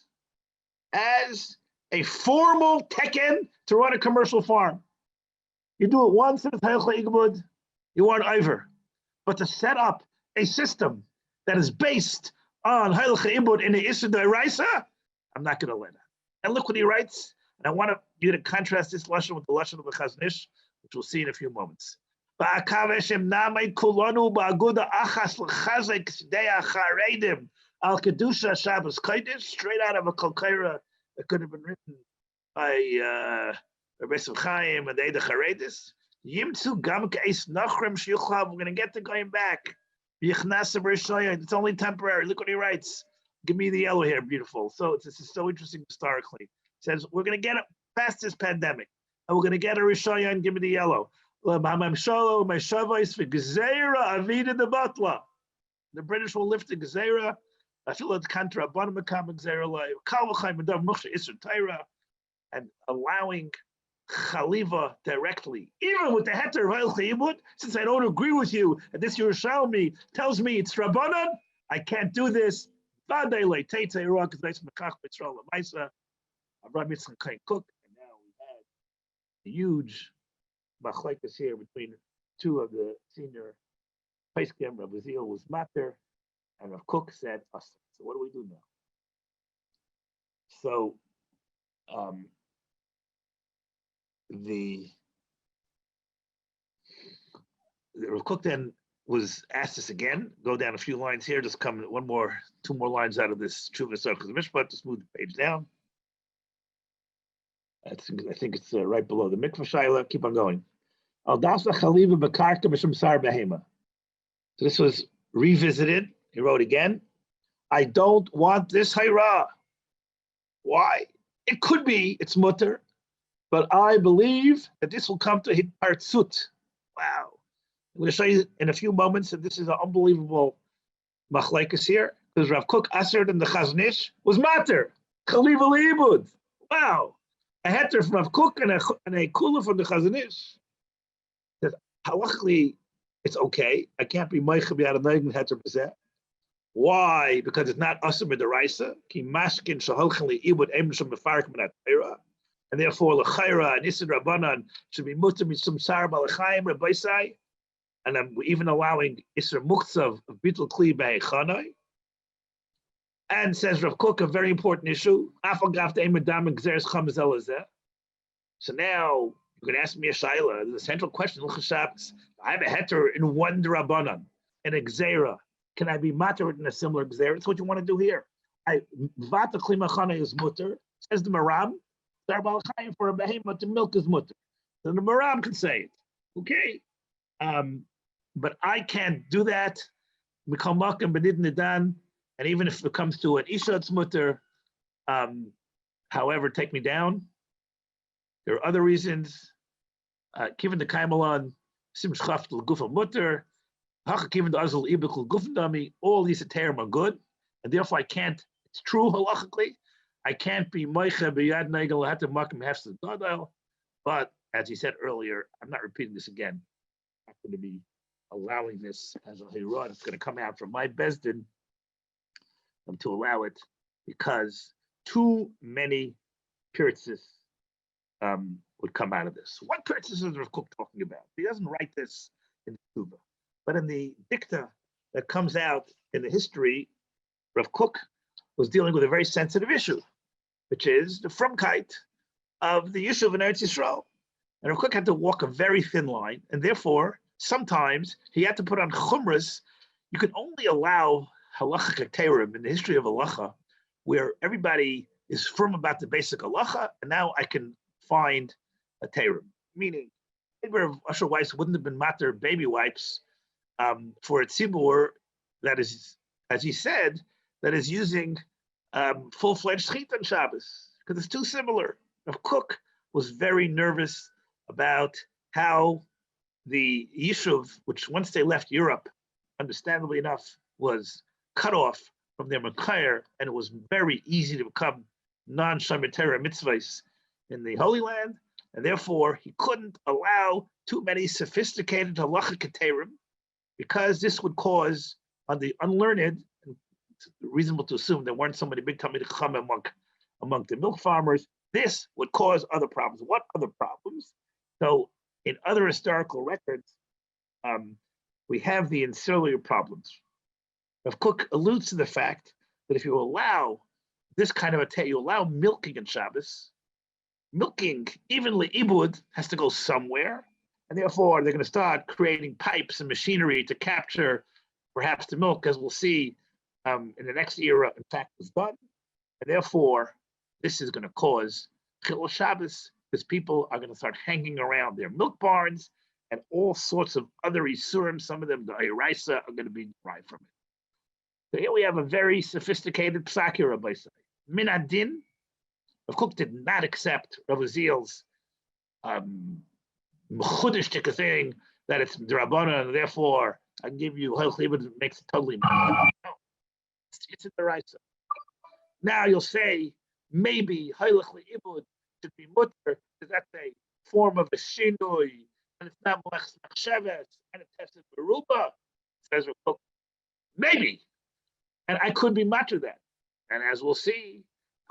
as a formal teken to run a commercial farm. You do it once, and it's haylech leibud. You aren't over. But to set up a system that is based on haylech leibud in the Issa D'Oraisa, I'm not going to let it." And look what he writes. And I want you to contrast this lashon with the lashon of the Chazon Ish, which we'll see in a few moments. Al kedusha Shabos Kodesh, straight out of a kolkaira that could have been written by Rabbi Chaim and the Eida Charedis. Yimtzu gam keis nachrim shiyuchav. We're going to get to going back. It's only temporary. Look what he writes. Give me the yellow here, beautiful. So this is so interesting historically. Says we're going to get past this pandemic, and we're going to get a Rishoyan. Give me the yellow. The British will lift the Gezerah. I feel it's contra and allowing Chaliva directly, even with the heter of Chayimut. Since I don't agree with you, and this Yerushalmi tells me it's Rabbanan, I can't do this. Avraham Yitzchak Chaim Cook, and now we had a huge machlekes here between two of the senior Paiskim. Rav Uziel was matter, and Rav Kook said us. So what do we do now? So the Rav Kook then was asked this again. Go down a few lines here. Just come two more lines out of this Tshuva Sarkas Mishpat to smooth the page down. I think it's right below the mikvah shaila. Keep on going. So this was revisited. He wrote again. I don't want this hayra. Why? It could be it's mutter, but I believe that this will come to hit partsut. Wow. I'm going to show you in a few moments that this is an unbelievable machlekes here, because Rav Kook Asert and the Chazon Ish was matter. Chaliva leibud. Wow. A heter from Rav Kook and a kula from the Chazon Ish. That halachically it's okay. I can't be meichav yad anayim heter b'zeh. Why? Because it's not asur b'daraisa. Ki mashkin shaholchen liibud emsham mefark b'nat teira, and therefore l'chayra and isid rabbanan should be mutter misum sar balachayim rabbaisai, and I'm even allowing iser muchtzav of bittul kli b'hechanai. And says Rav Kook, a very important issue. So now you can ask me a shaila. The central question, I have a heter in one drabanan, an gzera. Can I be matter in a similar gzera? That's what you want to do here. Vata klimachana is mutter. Says the Maram. For a behemoth, the milk is mutter. Then the Maram can say it. Okay. But I can't do that. And even if it comes to an Ishat's mutter, however, take me down. There are other reasons. Given the Kaimalan, Simshchaft Gufa mutter, Given the Azul Ibikul Gufndami, all these Aterim are good, and therefore I can't, it's true halachically, I can't be Meicha B'yad Nagel Hatem Makim Hefsed Gadal, but as he said earlier, I'm not repeating this again. I'm going to be allowing this as a Hirah. It's going to come out from my Bezdin. To allow it, because too many pirtzis would come out of this. What pirtzis is Rav Kook talking about? He doesn't write this in the Tuba, but in the dicta that comes out in the history, Rav Kook was dealing with a very sensitive issue, which is the frumkeit of the Yishuv in Eretz Yisrael. And Rav Kook had to walk a very thin line, and therefore, sometimes he had to put on chumras. You could only allow halachic terim in the history of halacha, where everybody is firm about the basic halacha, and now I can find a terim. Meaning, Usher Weiss wouldn't have been matter baby wipes for a tzibur that is, as he said, that is using full-fledged chit on Shabbos, because it's too similar. Rav Kook was very nervous about how the Yishuv, which once they left Europe, understandably enough, was cut off from their Makair, and it was very easy to become non-Shomer Torah mitzvahs in the Holy Land, and therefore he couldn't allow too many sophisticated halachic keterim, because this would cause on the unlearned, and it's reasonable to assume there weren't so many big Talmidei Chacham among the milk farmers, this would cause other problems. What other problems? So in other historical records, we have the ancillary problems. Rav Kook alludes to the fact that if you allow this kind of you allow milking in Shabbos, milking, even le'ibud, has to go somewhere, and therefore they're going to start creating pipes and machinery to capture perhaps the milk, as we'll see in the next era, in fact, was done, and therefore this is going to cause Chilul Shabbos, because people are going to start hanging around their milk barns, and all sorts of other isurim, some of them, the Iraisa, are going to be derived from it. So here we have a very sophisticated psak, Rabbi Say. Min adin, Rav Kook did not accept Rav Uziel's mechudish thing that it's drabana, and therefore I give you Hilchos that makes it totally no. It's in the Iraisa. Now you'll say maybe Hilchos ibud should be mutter, because that's a form of a shinoi, and it's not machsheves, and it tested beruba, says Rav Kook. Maybe, and I could be matter that, and as we'll see,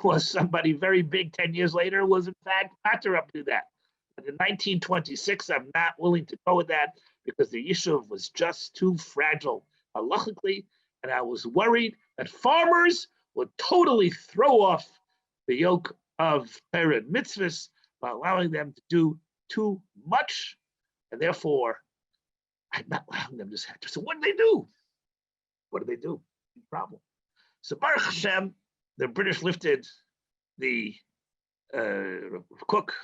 was somebody very big 10 years later was in fact matter up to that. But in 1926, I'm not willing to go with that because the Yishuv was just too fragile halachically, and I was worried that farmers would totally throw off the yoke of Torah and mitzvahs by allowing them to do too much, and therefore I'm not allowing them to. So what do they do? What do they do? Problem. So Baruch Hashem, the British lifted the Cook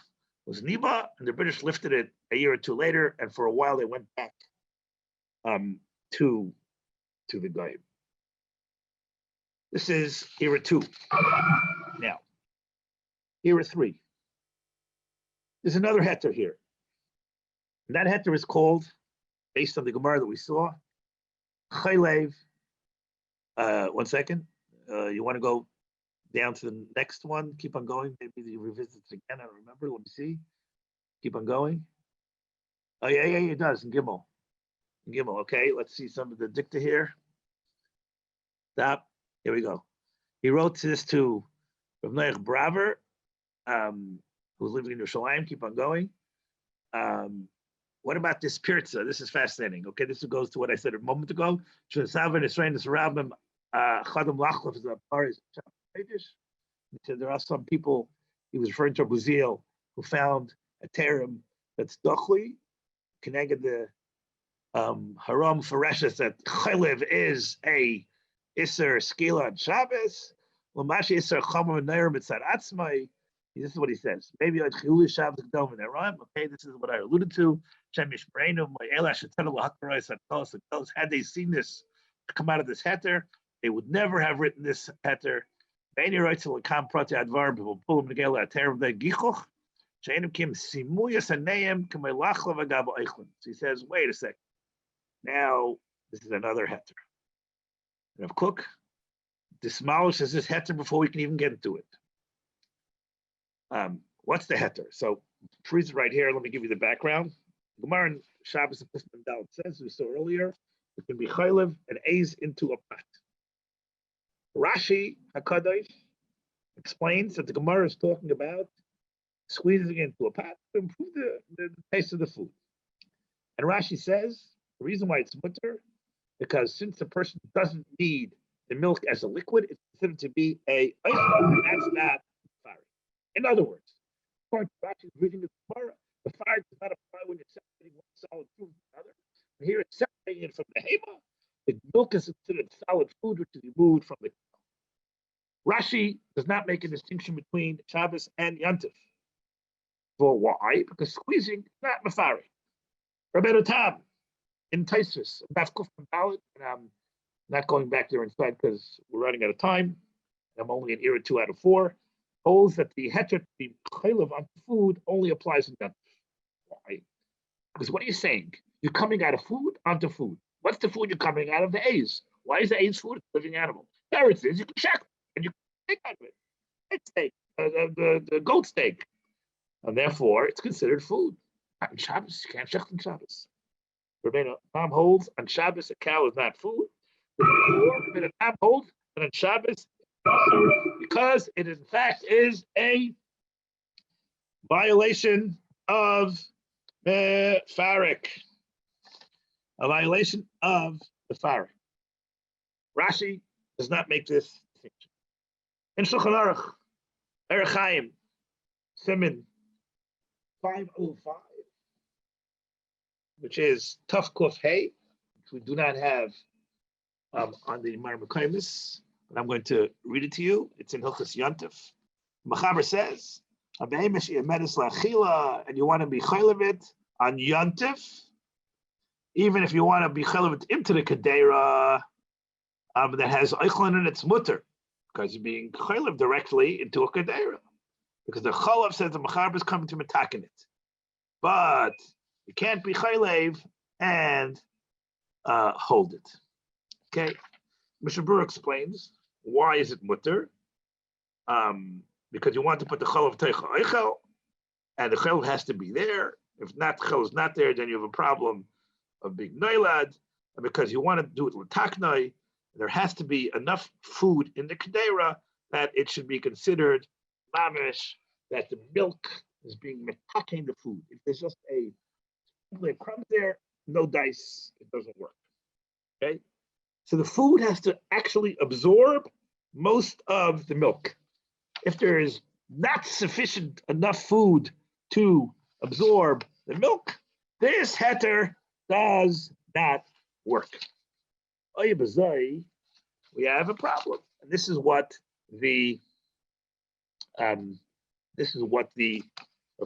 was Niba, and the British lifted it a year or two later, and for a while they went back to the Goyim. This is era 2. Now, era 3. There's another heter here. And that heter is called, based on the Gemara that we saw, Chaylev. One second. You want to go down to the next one? Keep on going. Maybe you revisit it again. I don't remember. Let me see. Keep on going. Oh, yeah, it does. In Gimel. Okay, let's see some of the dicta here. Stop. Here we go. He wrote this to Rav Noach Braver, who's living in Yerushalayim. Keep on going. What about this pirza? This is fascinating. Okay, this goes to what I said a moment ago. He said there are some people, he was referring to Buziel, who found a terim that's dochli, connected the haram fareshes that chaylev is a iser skila on Shabbos, l'mashi iser chomer neir mitzad atzmai. This is what he says. Maybe on Chilul Shabbos Gedol V'Neram. Okay, this is what I alluded to. Shemish Breinu Mo'ela Shetelu L'Hakarais Hatos Hatos. Had they seen this come out of this heter, they would never have written this heter. Ve'eni Roitzel L'Kam Prati Advar B'Pulim Negela Aterim Ve'Gichuch. She'enim Kim Simuyas Haneim K'Meilachla V'Gab Eichlin. So he says, wait a second. Now this is another heter. Rav Kook demolishes this heter before we can even get into it. What's the heter? So freeze it right here. Let me give you the background. Gemara in Shabbos and Dalet says, we saw earlier, it can be chaylev and aiz into a pot. Rashi HaKadosh explains that the Gemara is talking about squeezing it into a pot to improve the taste of the food. And Rashi says the reason why it's mutter, because since the person doesn't need the milk as a liquid, it's considered to be a ice cream, and that's not fire. In other words, according to Rashi's reading of the Gemara, the fire does not apply when you're separating one solid food from another. And here it's separating it from the hema. The milk is considered solid food, which is removed from the cow. Rashi does not make a distinction between Shabbos and Yantif. For why? Because squeezing is not mafari. Rabbeinu Tam in Taisus, Daf Kuf Ballot, and I'm not going back there inside because we're running out of time. I'm only in era 2 out of 4. Holds that the heter to be chaylev on food only applies in Yantif. Why? Because what are you saying? You're coming out of food onto food. What's the food you're coming out of? The A's. Why is the A's food? It's a living animal. Carrots is you can check and you can take out of it. It's steak, the goat steak. And therefore, it's considered food. On Shabbos, you can't check on Shabbos. Rabbeinu Tam holds on Shabbos a cow is not food. Rabbeinu Tam holds that on Shabbos, because it in fact is a violation of the farik. A violation of the farik. Rashi does not make this distinction. In Shulchan Aruch, Erech Chaim, Siman 505, which is Tuf Kuf Hey, which we do not have on the Mar Mekaymis, but I'm going to read it to you. It's in Hilchos Yantif. Machaber says, and you want to be chaylev it on Yantif, even if you want to be chaylev it into the Kedera that has eichlin in its mutter, because you're being chaylev directly into a Kedera. Because the Chalav says the Machaber is coming to metakin it. But you can't be chaylev and hold it. Okay? Mishnah Berurah explains why is it mutter? Because you want to put the Chalav teicha eichel, and the Chalav has to be there. If not, the Chalav is not there, then you have a problem of being noilad. And because you want to do it l'taknoi, there has to be enough food in the kedera that it should be considered mamish, that the milk is being metaking the food. If there's just a crumb there, no dice, it doesn't work. Okay? So the food has to actually absorb most of the milk. If there is not sufficient enough food to absorb the milk, this heter does not work. We have a problem, and this is what the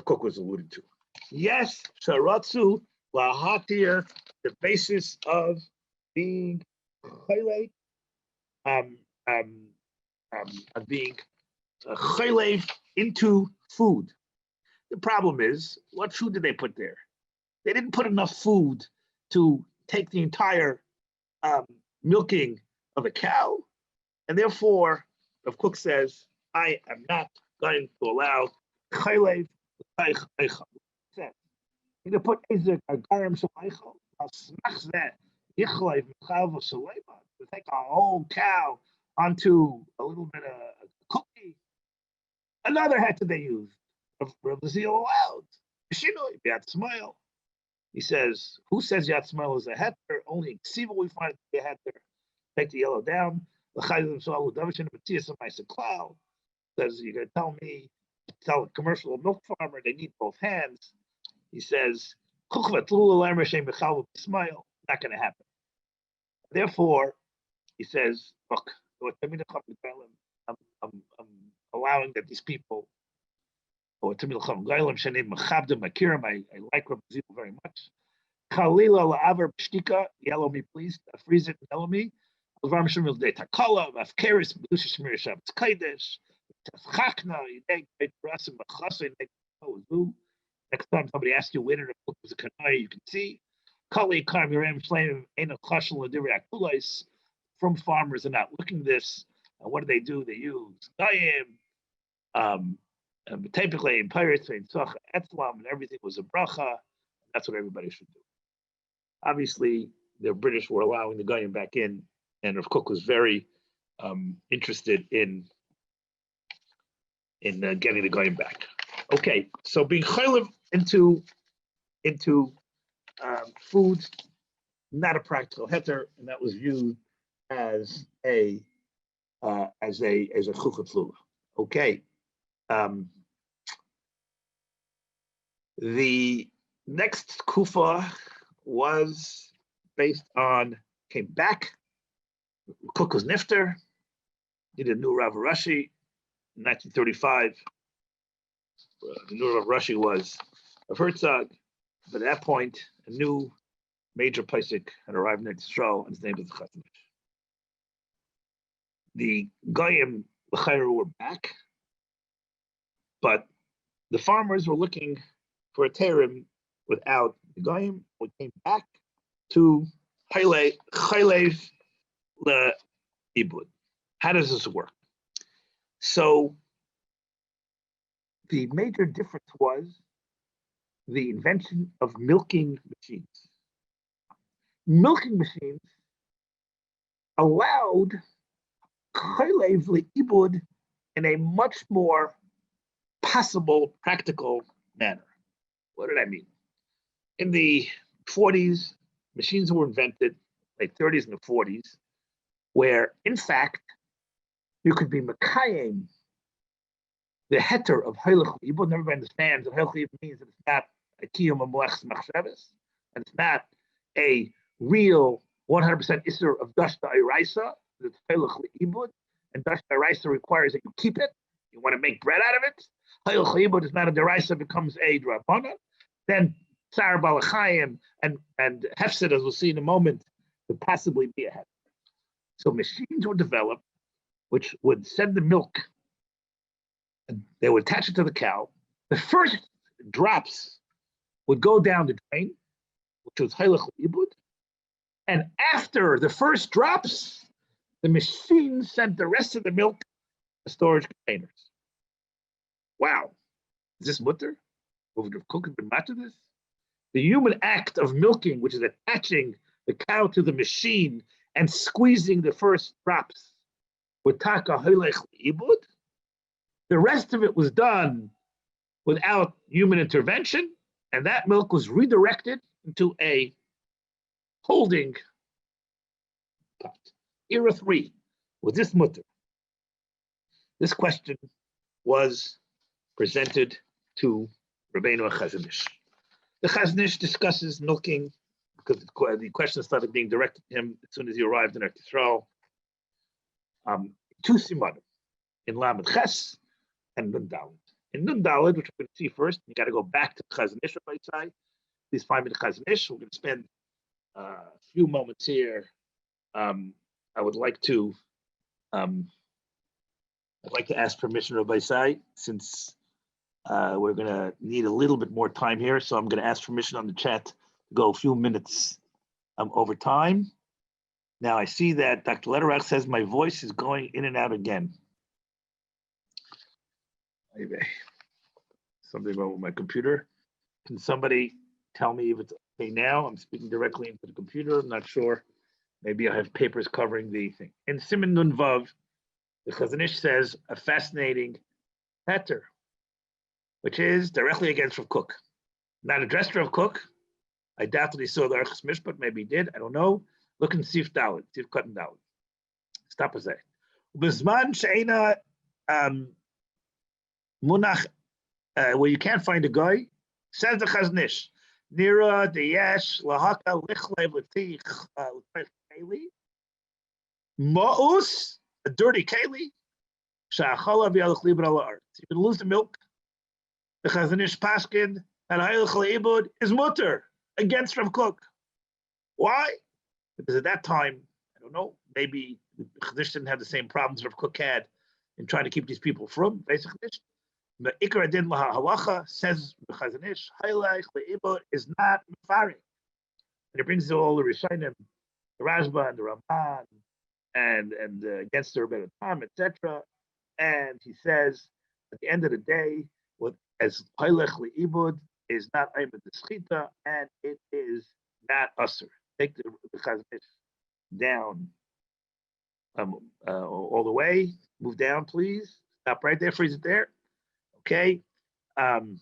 Cook was alluding to. Yes, sharatzu lahatir, the basis of being chaylev, of being chaylev into food. The problem is, what food did they put there? They didn't put enough food to take the entire milking of a cow, and therefore, the Cook says, I am not going to allow chaylev eichel. You can put a garam shel eichel, I'll smash that yichlev mechal v'shalema, to take a whole cow onto a little bit of a cookie. Another heter they used, Rav Zil allowed. Shinoi, Yat Smile. He says, who says Yat Smile is a heter? Only in Ksiva we find it to be a heter. Take the yellow down. Says, you're going to tell a commercial milk farmer they need both hands. He says, not going to happen. Therefore, he says, look, I'm allowing that these people, I like Rabbi Zil very much. Yellow me, please. Freeze it and yellow me. Next time somebody asks you where the book was a kanai, you can see. From farmers are not looking this. And what do? They use typically in pirates and everything was a bracha. That's what everybody should do. Obviously, the British were allowing the Goyim back in, and Rav Kook was very interested in getting the Goyim back. Okay, so being chaylev into food, not a practical heter, and that was viewed as a chukat flula. Okay. The next kufa came back. Cook was nifter, did a new Rav Rashi, in 1935, the Nur of Rashi was of Herzog. But at that point, a new major Pesach had arrived in Israel, and his name was the Chazon Ish. The Goyim, the were back, but the farmers were looking for a terim without the Goyim. We came back to Chaylev the Ibud. How does this work? So the major difference was the invention of milking machines. Milking machines allowed Chaylev the Ibud in a much more possible, practical manner. What did I mean? In the 40s, machines were invented, like 30s and the 40s, where, in fact, you could be Mekayim, the heter of Hilchos. Ibud never understands that Hilchos means that it's not a kiyum amuachs machshavas, and it's not a real 100% isser of dashta iraisa. It's Hilchos Ibud, and dashta iraisa requires that you keep it. You want to make bread out of it. Hilchos Ibud is not a deraisa, becomes a drabana. Then Tsar Balachayim and Hefsid, as we'll see in a moment, could possibly be a hefsid. So machines were developed which would send the milk, and they would attach it to the cow. The first drops would go down the drain, which was Hilchos Ibud, and after the first drops, the machine sent the rest of the milk to storage containers. Wow, is this mutter? Would the cook have been mad to this? The human act of milking, which is attaching the cow to the machine and squeezing the first drops, with taka Hilchos Ibud. The rest of it was done without human intervention, and that milk was redirected into a holding pot. Era 3, was this mutter? This question was presented to Rabbeinu HaChazon Ish. The Chazon Ish discusses milking because the question started being directed to him as soon as he arrived in Eretz Yisrael. Two simanim, in Lamed Ches and Nun Daled. In Nun Daled, which we're going to see first, you got to go back to Chazon Ish, please find me the Chazon Ish. We're going to spend a few moments here. I would like to ask permission, Rabbi Sai, since we're going to need a little bit more time here. So I'm going to ask permission on the chat to go a few minutes over time. Now I see that Dr. Lederach says my voice is going in and out again. Something wrong with my computer. Can somebody tell me if it's okay now? I'm speaking directly into the computer. I'm not sure. Maybe I have papers covering the thing. In Siman Nun Vav, the Chazon Ish says a fascinating heter, which is directly against Rav Kook. Not addressed to Rav Kook. I doubt that he saw the Archas Mishpat. Maybe he did. I don't know. Look in Sif Dalet, Sif Katan Dalet. Stop a sec. Bizman she'ena munach, where you can't find a guy, says the Chazon Ish, Nira deyesh lahaka lichlev l'tich keli, ma'us, a dirty keli, sha'achalav yalach libra la'art. You can lose the milk. The Chazon Ish paskin and Hilchos Ibud is mutter against Rav Kook. Why? Because at that time, I don't know, maybe the Chazon Ish didn't have the same problems Rav Kook had in trying to keep these people from basically. The Ikar Adin Laha Halacha says the Chazon Ish, Hilchos Ibud is not Mefari. And it brings all the Rishonim, the Rashba and the Ramban, and against the Rebbe Tam, etc. And he says, at the end of the day, as Hilchos Ibud is not Ayman Deschita, and it is not Usr. Take the Chazon Ish down all the way. Move down, please. Stop right there. Freeze it there. Okay. And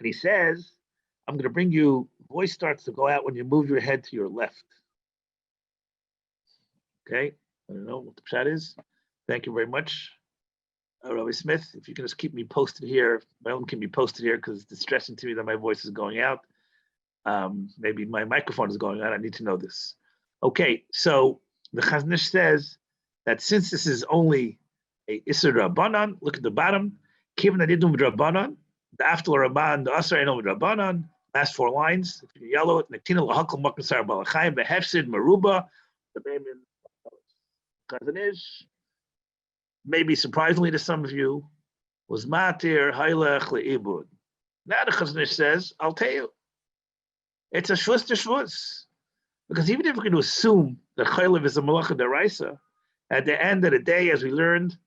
he says, I'm going to bring you, voice starts to go out when you move your head to your left. Okay. I don't know what the chat is. Thank you very much. Rabbi Smith, if you can just keep me posted here, my own can be posted here because it's distressing to me that my voice is going out. Maybe my microphone is going out. I need to know this. Okay, so the Chazon Ish says that since this is only a Isser Rabbanan. Look at the bottom. Kivin Adidum Rabbanan. The after Rabban, the Asar Eno Rabbanan. Last 4 lines. If you yellow it, Nektina Lahakal Makasar Balachayim, Behefsid Maruba, the Bayman Chazanish. Maybe surprisingly to some of you, was Matir Hailech Le'ibud. Now the Chazanish says, I'll tell you, it's a shvus to shvus. Because even if we're going to assume that Chaylev is a Malacha Daraisa, at the end of the day, as we learned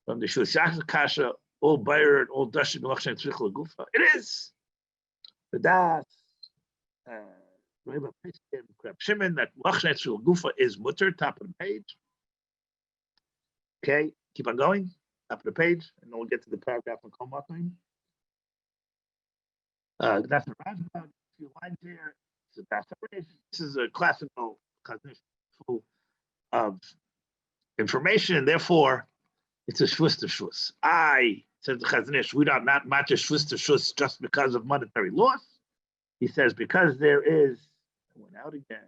from the Shus Yachid Kasha, all Bayer and all Dashim Malachshem Tzrich Lagufa, it is. The Das, Shimon, that Malachshem Tzrich Lagufa is mutter, top of the page. Okay, keep on going, top of the page, and then we'll get to the paragraph on Komatim. That's the Rajba, a few lines here. So this is a classical full of information, and therefore it's a shvus to shvus. Says the Chazanish, we don't not match a shvus to shvus just because of monetary loss. He says because there is, I went out again.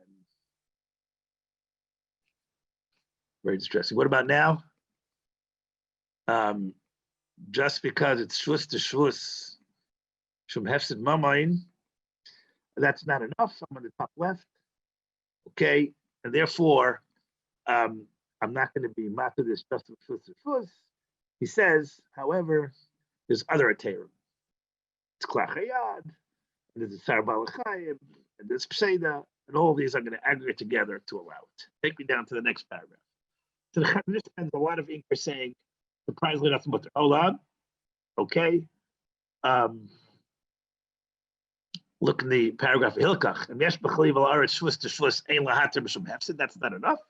Very distressing. What about now? Just because it's shvus to shvus, shum hefsid mamayin, that's not enough. I'm on the top left. Okay, and therefore, I'm not going to be matter this just with shvus to shvus. He says, however, there's other aterim. It's klachayad, and there's a sar balachayim, and there's pseida, and all these are going to aggregate together to allow it. Take me down to the next paragraph. So the Chazanish spends a lot of ink for saying, surprisingly, that's mutter. Hold on. Okay. Look in the paragraph of Hilchos. And yesh b'chaliv al aretz shvus to shvus ein lahater b'shum hefsid. That's not enough.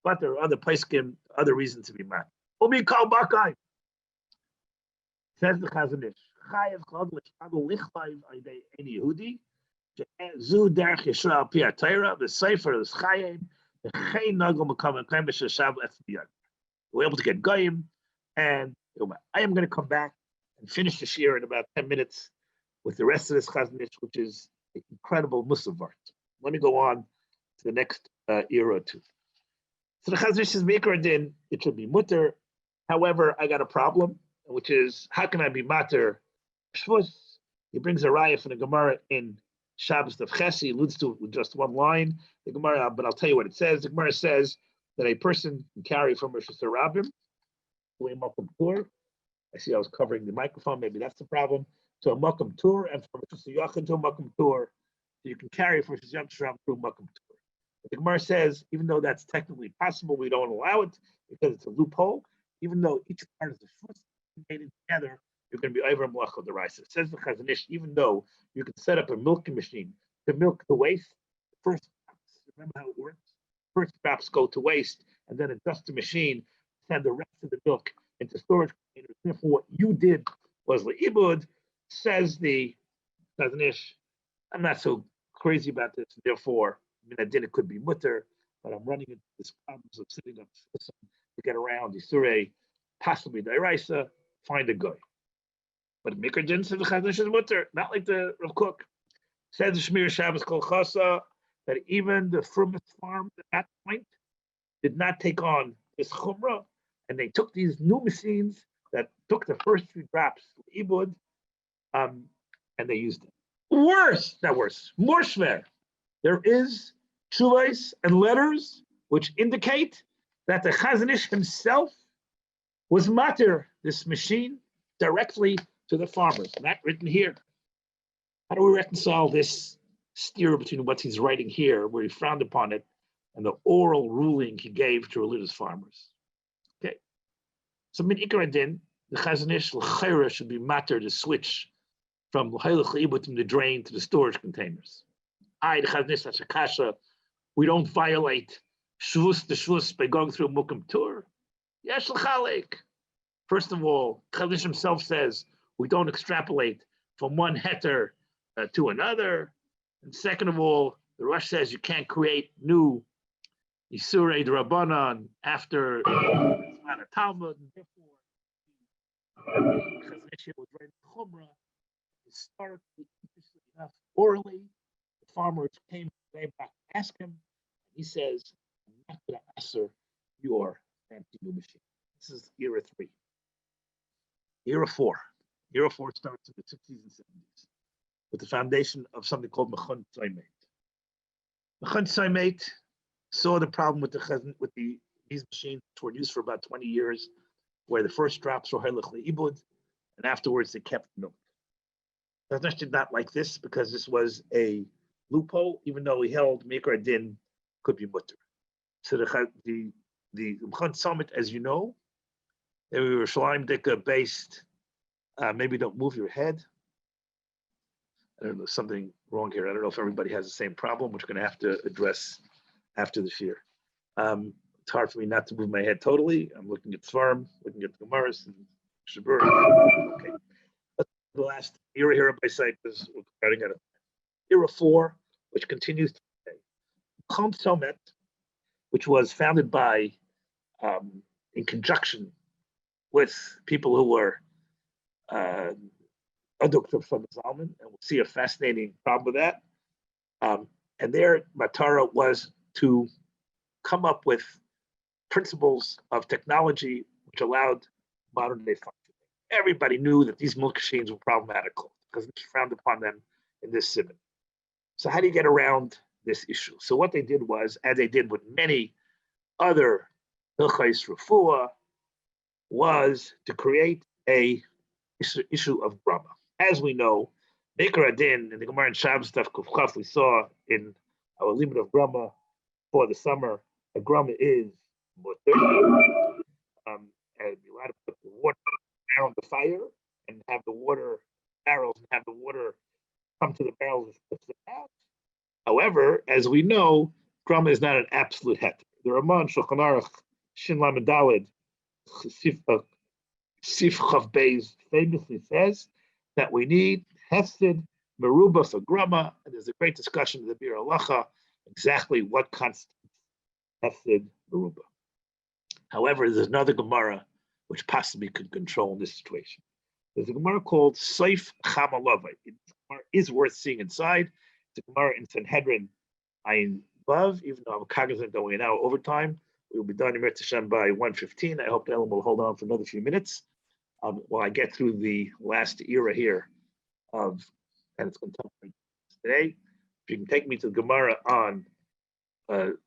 But there are other poskim, other reasons to be mad. Umi kol bakay. Says the Chazanish. Chayev chad l'shadu lichlayv aydei ein Yehudi. Zu derech yeshra al pi ha'Torah. The sefer is chayim. The chein nagel mekam and b'shashav etzbiyad. We're able to get goyim. And I am going to come back and finish this year in about 10 minutes with the rest of this Chazanish, which is an incredible Musaf art. Let me go on to the next era or two. So the Chazanish says, Mikra din, it should be mutter. However, I got a problem, which is, how can I be matter shvus? He brings a raya from the Gemara in Shabos of Chesi, alludes to it with just one line. The Gemara, but I'll tell you what it says. The Gemara says that a person can carry from Rosh Hashanah to a Malkum Tur. I see I was covering the microphone, maybe that's the problem. To a Malkum Tur, and from Rosh Hashanah to a Malkum Tur, so you can carry from Rosh Hashanah to a Malkum Tur. But the Gemara says, even though that's technically possible, we don't allow it because it's a loophole. Even though each part of the shvus is made together, you're going to be over Malacha D'Oraisa. It says the Chazanish, even though you can set up a milking machine to milk the waste, first drops, remember how it works? First drops go to waste, and then adjust the machine, send the rest of the milk into storage containers. Therefore, what you did was le'ibud, says the Chazanish. I'm not so crazy about this, therefore, I did it could be mutter, but I'm running into this problems of setting up to get around the surah, possibly D'Oraisa, find a guy. But Mikra didn't say the Chazanish is mutter, not like the Rav Kook. Says the Shmir Shabbos Kol Chasa that even the firmest farm at that point did not take on this chumrah, and they took these new machines that took the first few drops, ibud, and they used it. Worse, not worse, more shver. There is shuvais and letters which indicate that the Chazanish himself was matir this machine directly to the farmers. Not written here. How do we reconcile this steer between what he's writing here, where he frowned upon it, and the oral ruling he gave to religious farmers? Okay. So min ikar din, the Chazanish l'chayra should be matter to switch from the drain to the storage containers. The Chazanish, that's a kasha. We don't violate shvus to shvus by going through mukum tur. Yesh l'chalik. First of all, Chazanish himself says we don't extrapolate from one heter to another. And second of all, the Rosh says you can't create new Isurei D'Rabbanan after a Talmud. And therefore, Chazanish was writing Chumrah historically, interestingly enough, orally. The farmers came way back to ask him. And he says, I'm not going to answer your fancy new machine. This is era 3. Era 4. Era 4 starts in the 60s and 70s with the foundation of something called Mechon Tzaimet. Mechon Tzaimet saw the problem with these machines, which were used for about 20 years, where the first drops were Hilchos Ibud, and afterwards they kept milk. Chazon did not like this because this was a loophole, even though he held Mikra Din could be mutter. So the Mechon Tzaimet, as you know, they were Yerushalayim Dika based. Maybe don't move your head. I don't know, something wrong here. I don't know if everybody has the same problem, which we're going to have to address after the shir. It's hard for me not to move my head totally. I'm looking at Svarim, looking at the Gemaras and Shabur. Okay. The last era here by sight is we're starting at era 4, which continues today. Mechon Tzaimet, which was founded by, in conjunction with people who were adducts from Zalman, and we'll see a fascinating problem with that. And their matara was to come up with principles of technology which allowed modern day functioning. Everybody knew that these milk machines were problematical because it's frowned upon them in this simon. So how do you get around this issue? So what they did was, as they did with many other Hilchos Refuah, was to create a issue of grama. As we know, Mikra Din in the Gemara and Shabos stuff we saw in our limit of grama for the summer. A grama is mutter, and you're allowed to put the water around the fire and have the water barrels and have the water come to the barrels and push them out. However, as we know, grama is not an absolute het. The Ramon Shulchan Aruch Shin Lamed Daled Sif Chav Beis famously says that we need Hesed Meruba for grama, and there's a great discussion in the Bir Halacha exactly what constitutes Hesed Meruba. However, there's another Gemara which possibly could control this situation. There's a Gemara called Seif Chamalavai. It is worth seeing inside. It's a Gemara in Sanhedrin Ayin Vav, even though I'm cognizant that we're now overtime. We will be done in Mirz Hashem by 1:15. I hope Ellen will hold on for another few minutes while I get through the last era here of, and it's going to take today. If you can take me to the Gemara in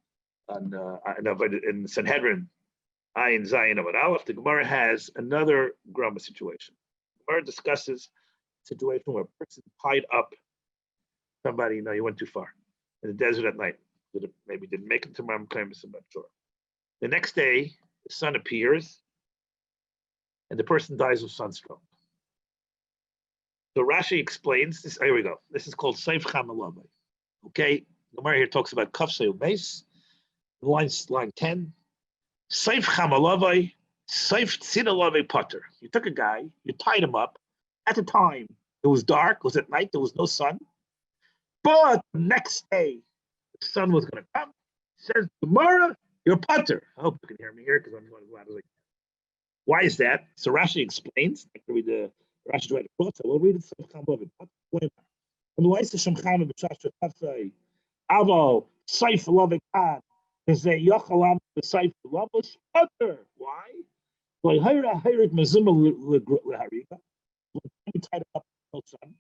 Sanhedrin Ayin Zayin Amud Aleph, the Gemara has another grama situation. The Gemara discusses a situation where a person tied up somebody, no, you went too far, in the desert at night. Maybe didn't make it to Maram Kaimis, I'm not sure. The next day, the sun appears, and the person dies of sunstroke. So Rashi explains this. Here we go. This is called Seif Chamalavai. Okay, the Gemara here talks about Kafsei Ubeis. Line 10. Seif Chamalavai, Seif Tzinalavai Potter. You took a guy, you tied him up. At the time, it was dark, it was at night, there was no sun. But the next day, the sun was going to come. It says, Gemara, you're Potter. I hope you can hear me here because I'm going as loud as I can. Why is that? So Rashi explains. I can read the Rashi right across. I will read it. Aval Seif Lavik Ad. Is a Yochalam the Seif Lavos Potter. Why? Like Hirik Mazuma Lahariga. He tied up no sun.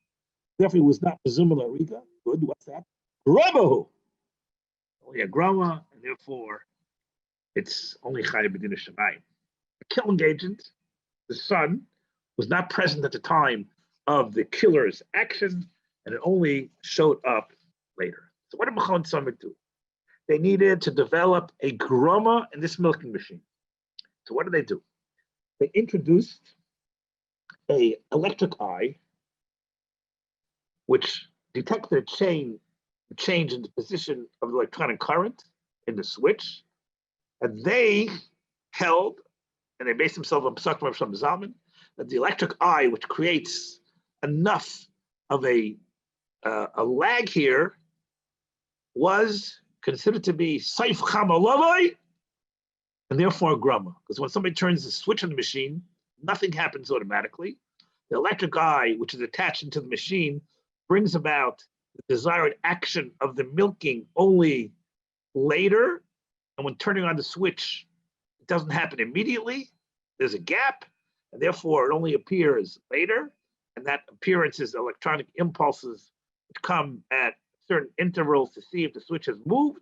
Therefore, he was not Mazuma Lahariga. Good. What's that? Rabahu. Only a grama, and therefore it's only Chayei B'din Shamayim. The killing agent, the sun, was not present at the time of the killer's action, and it only showed up later. So what did Mechon Tzaimet do? They needed to develop a grama in this milking machine. So what did they do? They introduced an electric eye, which detected a change in the position of the electronic current in the switch, and they held, and they based themselves on Pesachim from Zalman, that the electric eye, which creates enough of a lag here, was considered to be Seif Chamalavai, and therefore a grama. Because when somebody turns the switch on the machine, nothing happens automatically. The electric eye, which is attached into the machine, brings about the desired action of the milking only later. And when turning on the switch, it doesn't happen immediately. There's a gap. and therefore it only appears later, and that appearance is electronic impulses which come at certain intervals to see if the switch has moved,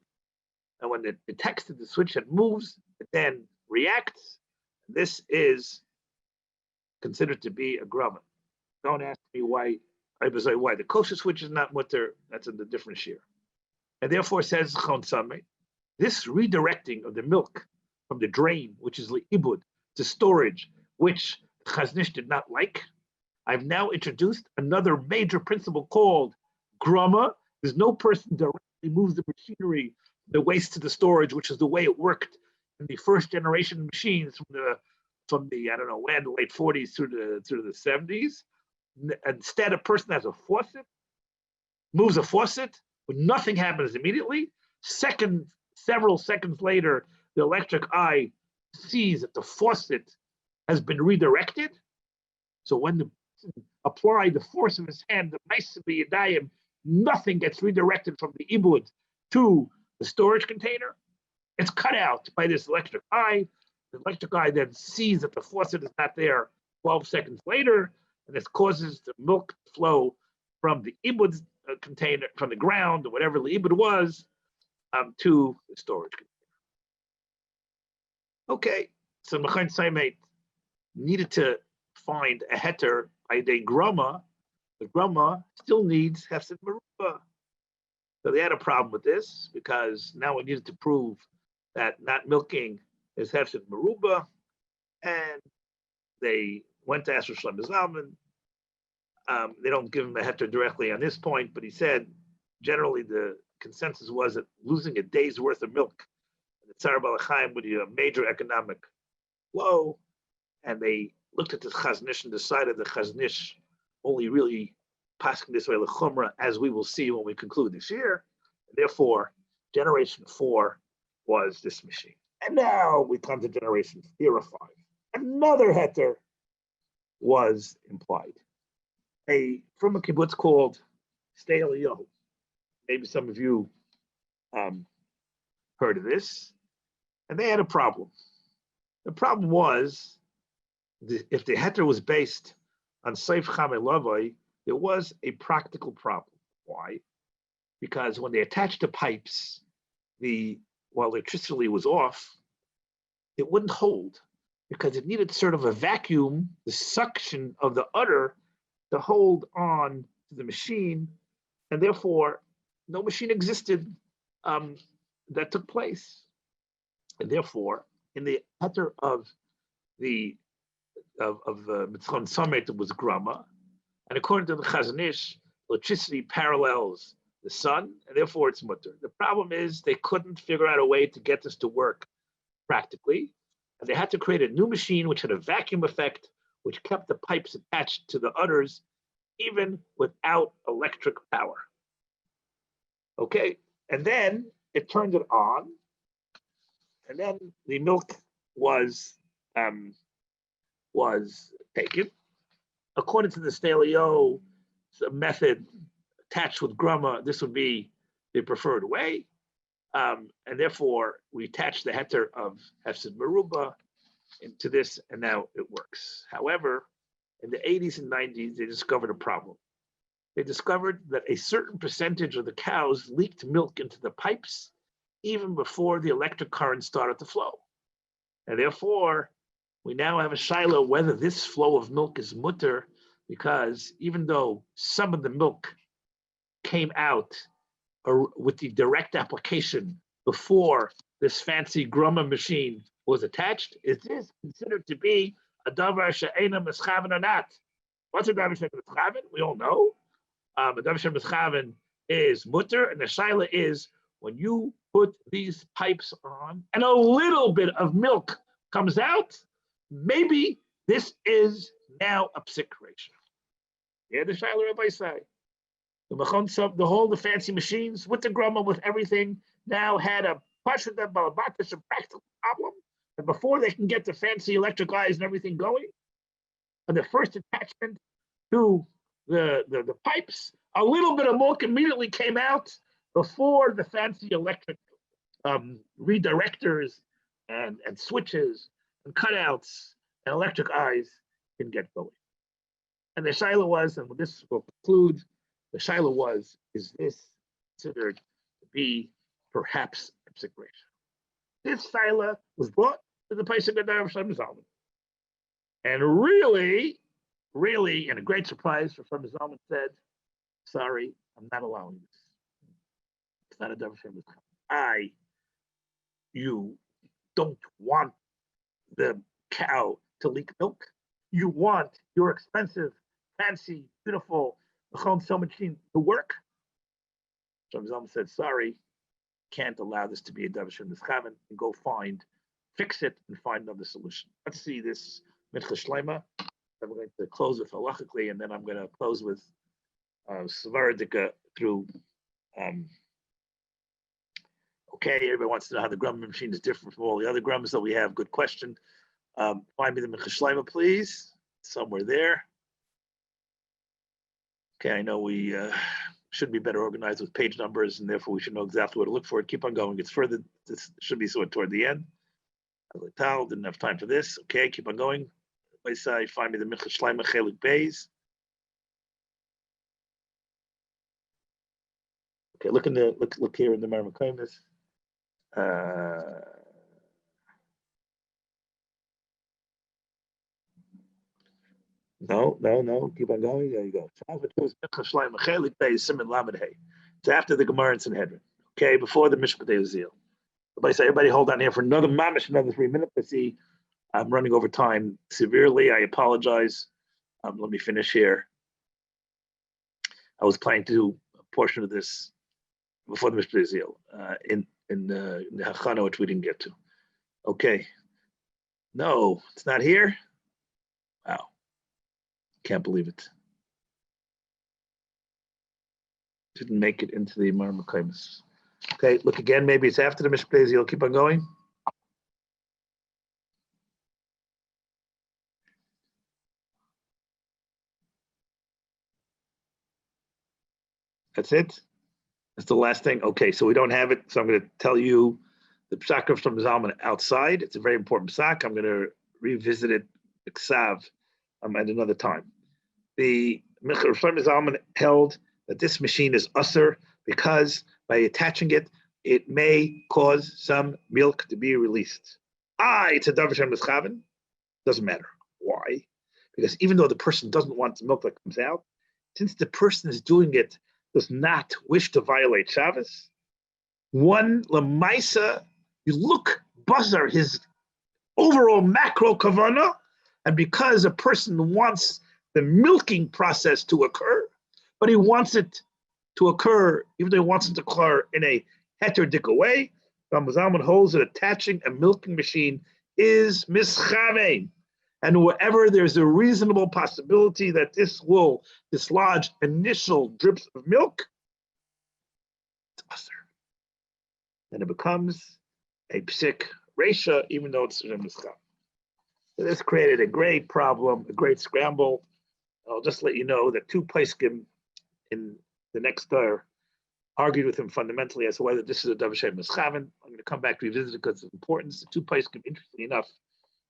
and when it detects that the switch had moves, it then reacts. This is considered to be a grumman. Don't ask me why. I was like, why the kosher switch is not mutter. That's in the different shear, and therefore says Chon, this redirecting of the milk from the drain, which is li'ibud, to storage, which Chaznish did not like. I've now introduced another major principle called grumma. There's no person directly moves the machinery, the waste to the storage, which is the way it worked in the first generation machines from the I don't know when, the late 40s through the 70s. Instead, a person has a faucet, moves a faucet, when nothing happens immediately. Several seconds later, the electric eye sees that the faucet has been redirected. So when the person applied the force of his hand, the nice yadayim, nothing gets redirected from the ibud to the storage container. It's cut out by this electric eye. The electric eye then sees that the faucet is not there 12 seconds later, and this causes the milk to flow from the ibud container, from the ground, or whatever the ibud was, to the storage container. Okay, so Mechain Saimate needed to find a heter by the grumma. The grumma still needs hefsed meruba. So they had a problem with this because now we needed to prove that not milking is hefsed meruba, and they went to ask Shlomo Zalman. They don't give him a heter directly on this point, but he said generally the consensus was that losing a day's worth of milk in the Tzar Balachayim would be a major economic blow. And they looked at the Chaznish and decided the Chaznish only really passing this way l'chumra, as we will see when we conclude this year. And therefore, generation 4 was this machine. And now we come to generation 4 or 5. Another heter was implied. From a kibbutz called Shteil. Maybe some of you heard of this. And they had a problem. The problem was, if the heter was based on Seif Chamei Lavoi, there was a practical problem. Why? Because when they attached the pipes, while electricity was off, it wouldn't hold because it needed sort of a vacuum, the suction of the udder, to hold on to the machine, and therefore no machine existed that took place. And therefore, in the heter of the Mitzchon Summit, it was grumma, and according to the Chazanish, electricity parallels the sun, and therefore it's mutter. The problem is they couldn't figure out a way to get this to work practically, and they had to create a new machine which had a vacuum effect, which kept the pipes attached to the udders, even without electric power. Okay, and then it turned it on, and then the milk was taken. According to the Stelio method attached with grumma, this would be the preferred way. And therefore, we attach the heter of hefsed meruba into this, and now it works. However, in the 80s and 90s, they discovered a problem. They discovered that a certain percentage of the cows leaked milk into the pipes even before the electric current started to flow. And therefore, we now have a shaila whether this flow of milk is mutter, because even though some of the milk came out with the direct application before this fancy grumma machine was attached, is this considered to be a davar she'ena mischaven or not? What's a davar she'ena mischaven? We all know. A davar she'ena mischaven is mutter, and the shaila is when you put these pipes on and a little bit of milk comes out, maybe this is now a psik ratio. Yeah, the shaila Rabbi say. The fancy machines with the grumma, with everything, now had a practical problem. And before they can get the fancy electric eyes and everything going, and the first attachment to the pipes, a little bit of milk immediately came out before the fancy electric redirectors and switches and cutouts and electric eyes can get going. And the shaila was, and this will conclude, the shaila was, is this considered to be perhaps obsecration? This shaila was brought to the Pesach Adar of Shlomo Zalman. And really, and a great surprise, Shlomo Zalman said, sorry, I'm not allowing this. It's not a Davar Shem. You don't want the cow to leak milk. You want your expensive, fancy, beautiful Machon Sell machine to work. Shlomo Zalman said, sorry, can't allow this to be a Davar Shem Nischaven, and go fix it and find another solution. Let's see this Mincha Shlema. I'm going to close with halachically, and then I'm going to close with Svaradika through. Okay, everybody wants to know how the Grumman machine is different from all the other Grummers that we have. Good question. Find me the Mincha Shlema, please. Somewhere there. Okay, I know we should be better organized with page numbers, and therefore we should know exactly what to look for. Keep on going. It's further. This should be sort of toward the end. Didn't have time for this. Okay, keep on going. Find me the Mincha Shlema Chelik Beis. Okay, look here in the Marmakaimis. No. Keep on going. There you go. It's after the Gemara in Sanhedrin. Okay, before the Mishpat Zeal. Everybody hold on here for another 3 minutes. I see I'm running over time severely. I apologize. Let me finish here. I was planning to do a portion of this before the Mishpat Zeal in the Hachana, which we didn't get to. Okay. No, it's not here. Wow. Can't believe it. Didn't make it into the Marmakaimis. Okay, look again. Maybe it's after the Mishpat Zeal. Keep on going. That's it. That's the last thing. Okay, so we don't have it. So I'm going to tell you the psak of Shlomo Zalman outside. It's a very important psak. I'm going to revisit it Ksav at another time. The Shlomo Zalman held that this machine is usher because by attaching it, it may cause some milk to be released. It's a Davar Shem Nischaven. Doesn't matter. Why? Because even though the person doesn't want the milk that comes out, since the person is doing it does not wish to violate Shabbos, one lemaisa, you look buzzer his overall macro kavana, and because a person wants the milking process to occur, but he wants it to occur, even though he wants it to occur in a heterodika way, Shlomo Zalman holds that attaching a milking machine is mischavein. And wherever there's a reasonable possibility that this will dislodge initial drips of milk, it's usher. And it becomes a psik resha, even though it's mischavein. So this created a great problem, a great scramble. I'll just let you know that two poskim in the next door argued with him fundamentally as to whether this is a Davar Shem Nischaven. I'm going to come back to revisit it because of importance. The two poskim, interestingly enough,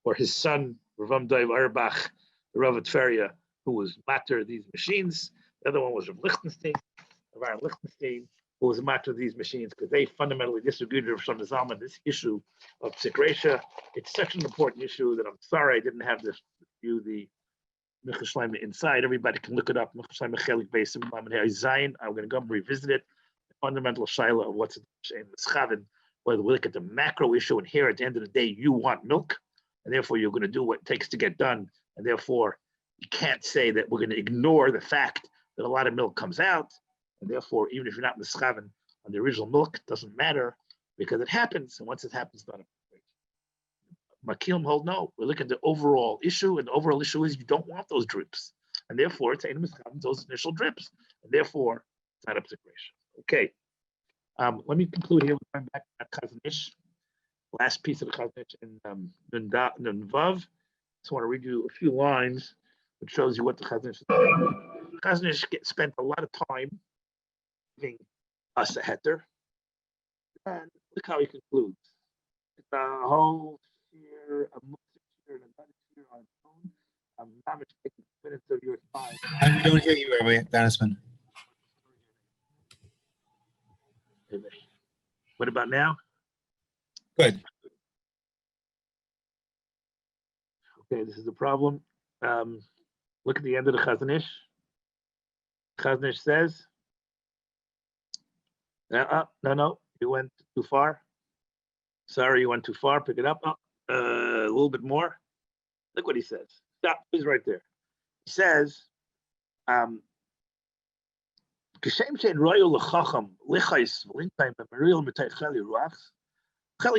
or his son, Rav Dov Auerbach, the Rav Tveria, who was matter these machines. The other one was Rav Aaron Lichtenstein, who was matter these machines because they fundamentally disagreed with Shlomo Zalman this issue of psik. It's such an important issue that I'm sorry I didn't have this view the Mincha Shlema inside. Everybody can look it up. Mincha Shlema Chelik Beis Zayin. I'm going to go and revisit it. The fundamental shaila of what's in Nischaven, whether we look at the macro issue, and here at the end of the day, you want milk, and therefore you're going to do what it takes to get done, and therefore you can't say that we're going to ignore the fact that a lot of milk comes out, and therefore even if you're not Nischaven on the original milk, it doesn't matter because it happens, and once it happens, it's not a Makilim hold no. We look at the overall issue, and the overall issue is you don't want those drips, and therefore it's those initial drips, and therefore it's not a psik. Okay, let me conclude here with going back to Chazon Ish, last piece of the Chazon Ish in Nun Vav. Just want to read you a few lines, which shows you what the Chazon Ish is saying. Chazon Ish spent a lot of time giving us a heter, and look how he concludes. It's a whole year, a musik year, and another year on its own. I'm not taking minutes of your time. We don't hear you, Rabbi Gottesman. What about now? Good. Okay, this is the problem. Look at the end of the Chazon Ish. Chazon Ish says, no, you went too far. Sorry, you went too far. Pick it up. A little bit more. Look what he says. Stop. He's right there. He says, Chacham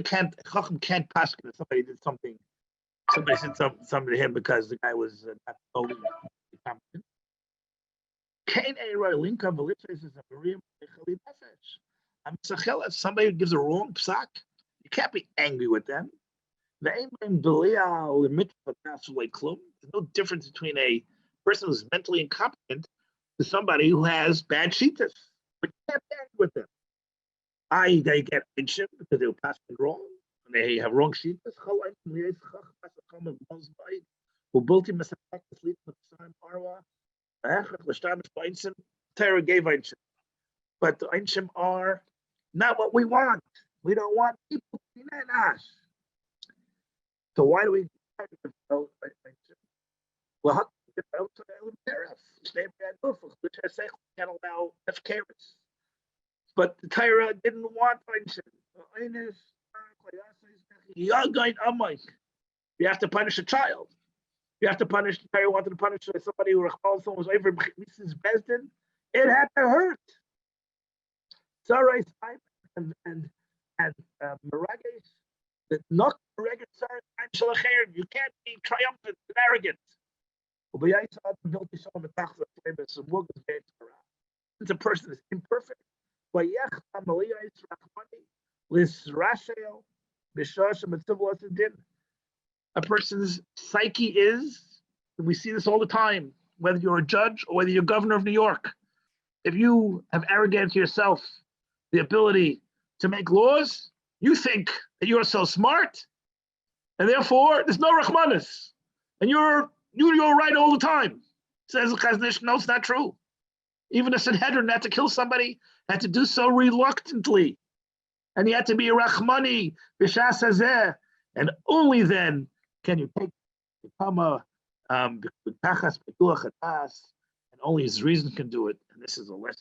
can't, Chacham can't pass if somebody did something. Somebody said something to him because the guy was not totally competent. If somebody gives a wrong psak, you can't be angry with them. There's no difference between a person who's mentally incompetent to somebody who has bad shittas. But you can't be angry with them. They get inshim because they were passing wrong. And they have wrong shittas. Torah gave inshim. But the inshim are not what we want. We don't want people to be nash. So why do we? Well, can't allow efkeris. But the Torah didn't want you have to punish a child. You have to punish. The Torah wanted to punish somebody who was over Mrs. Bezdin. It had to hurt. Sarai and Merages. You can't be triumphant and arrogant. Since a person is imperfect, a person's psyche is, and we see this all the time, whether you're a judge or whether you're governor of New York. If you have arrogant to yourself the ability to make laws, you think that you're so smart, and therefore there's no Rahmanis, and you're right all the time. Says the Chazon Ish, no, it's not true. Even a Sanhedrin had to kill somebody, had to do so reluctantly, and he had to be a Rahmani b'shas hazeh, and only then can you become a and only his reason can do it. And this is a lesson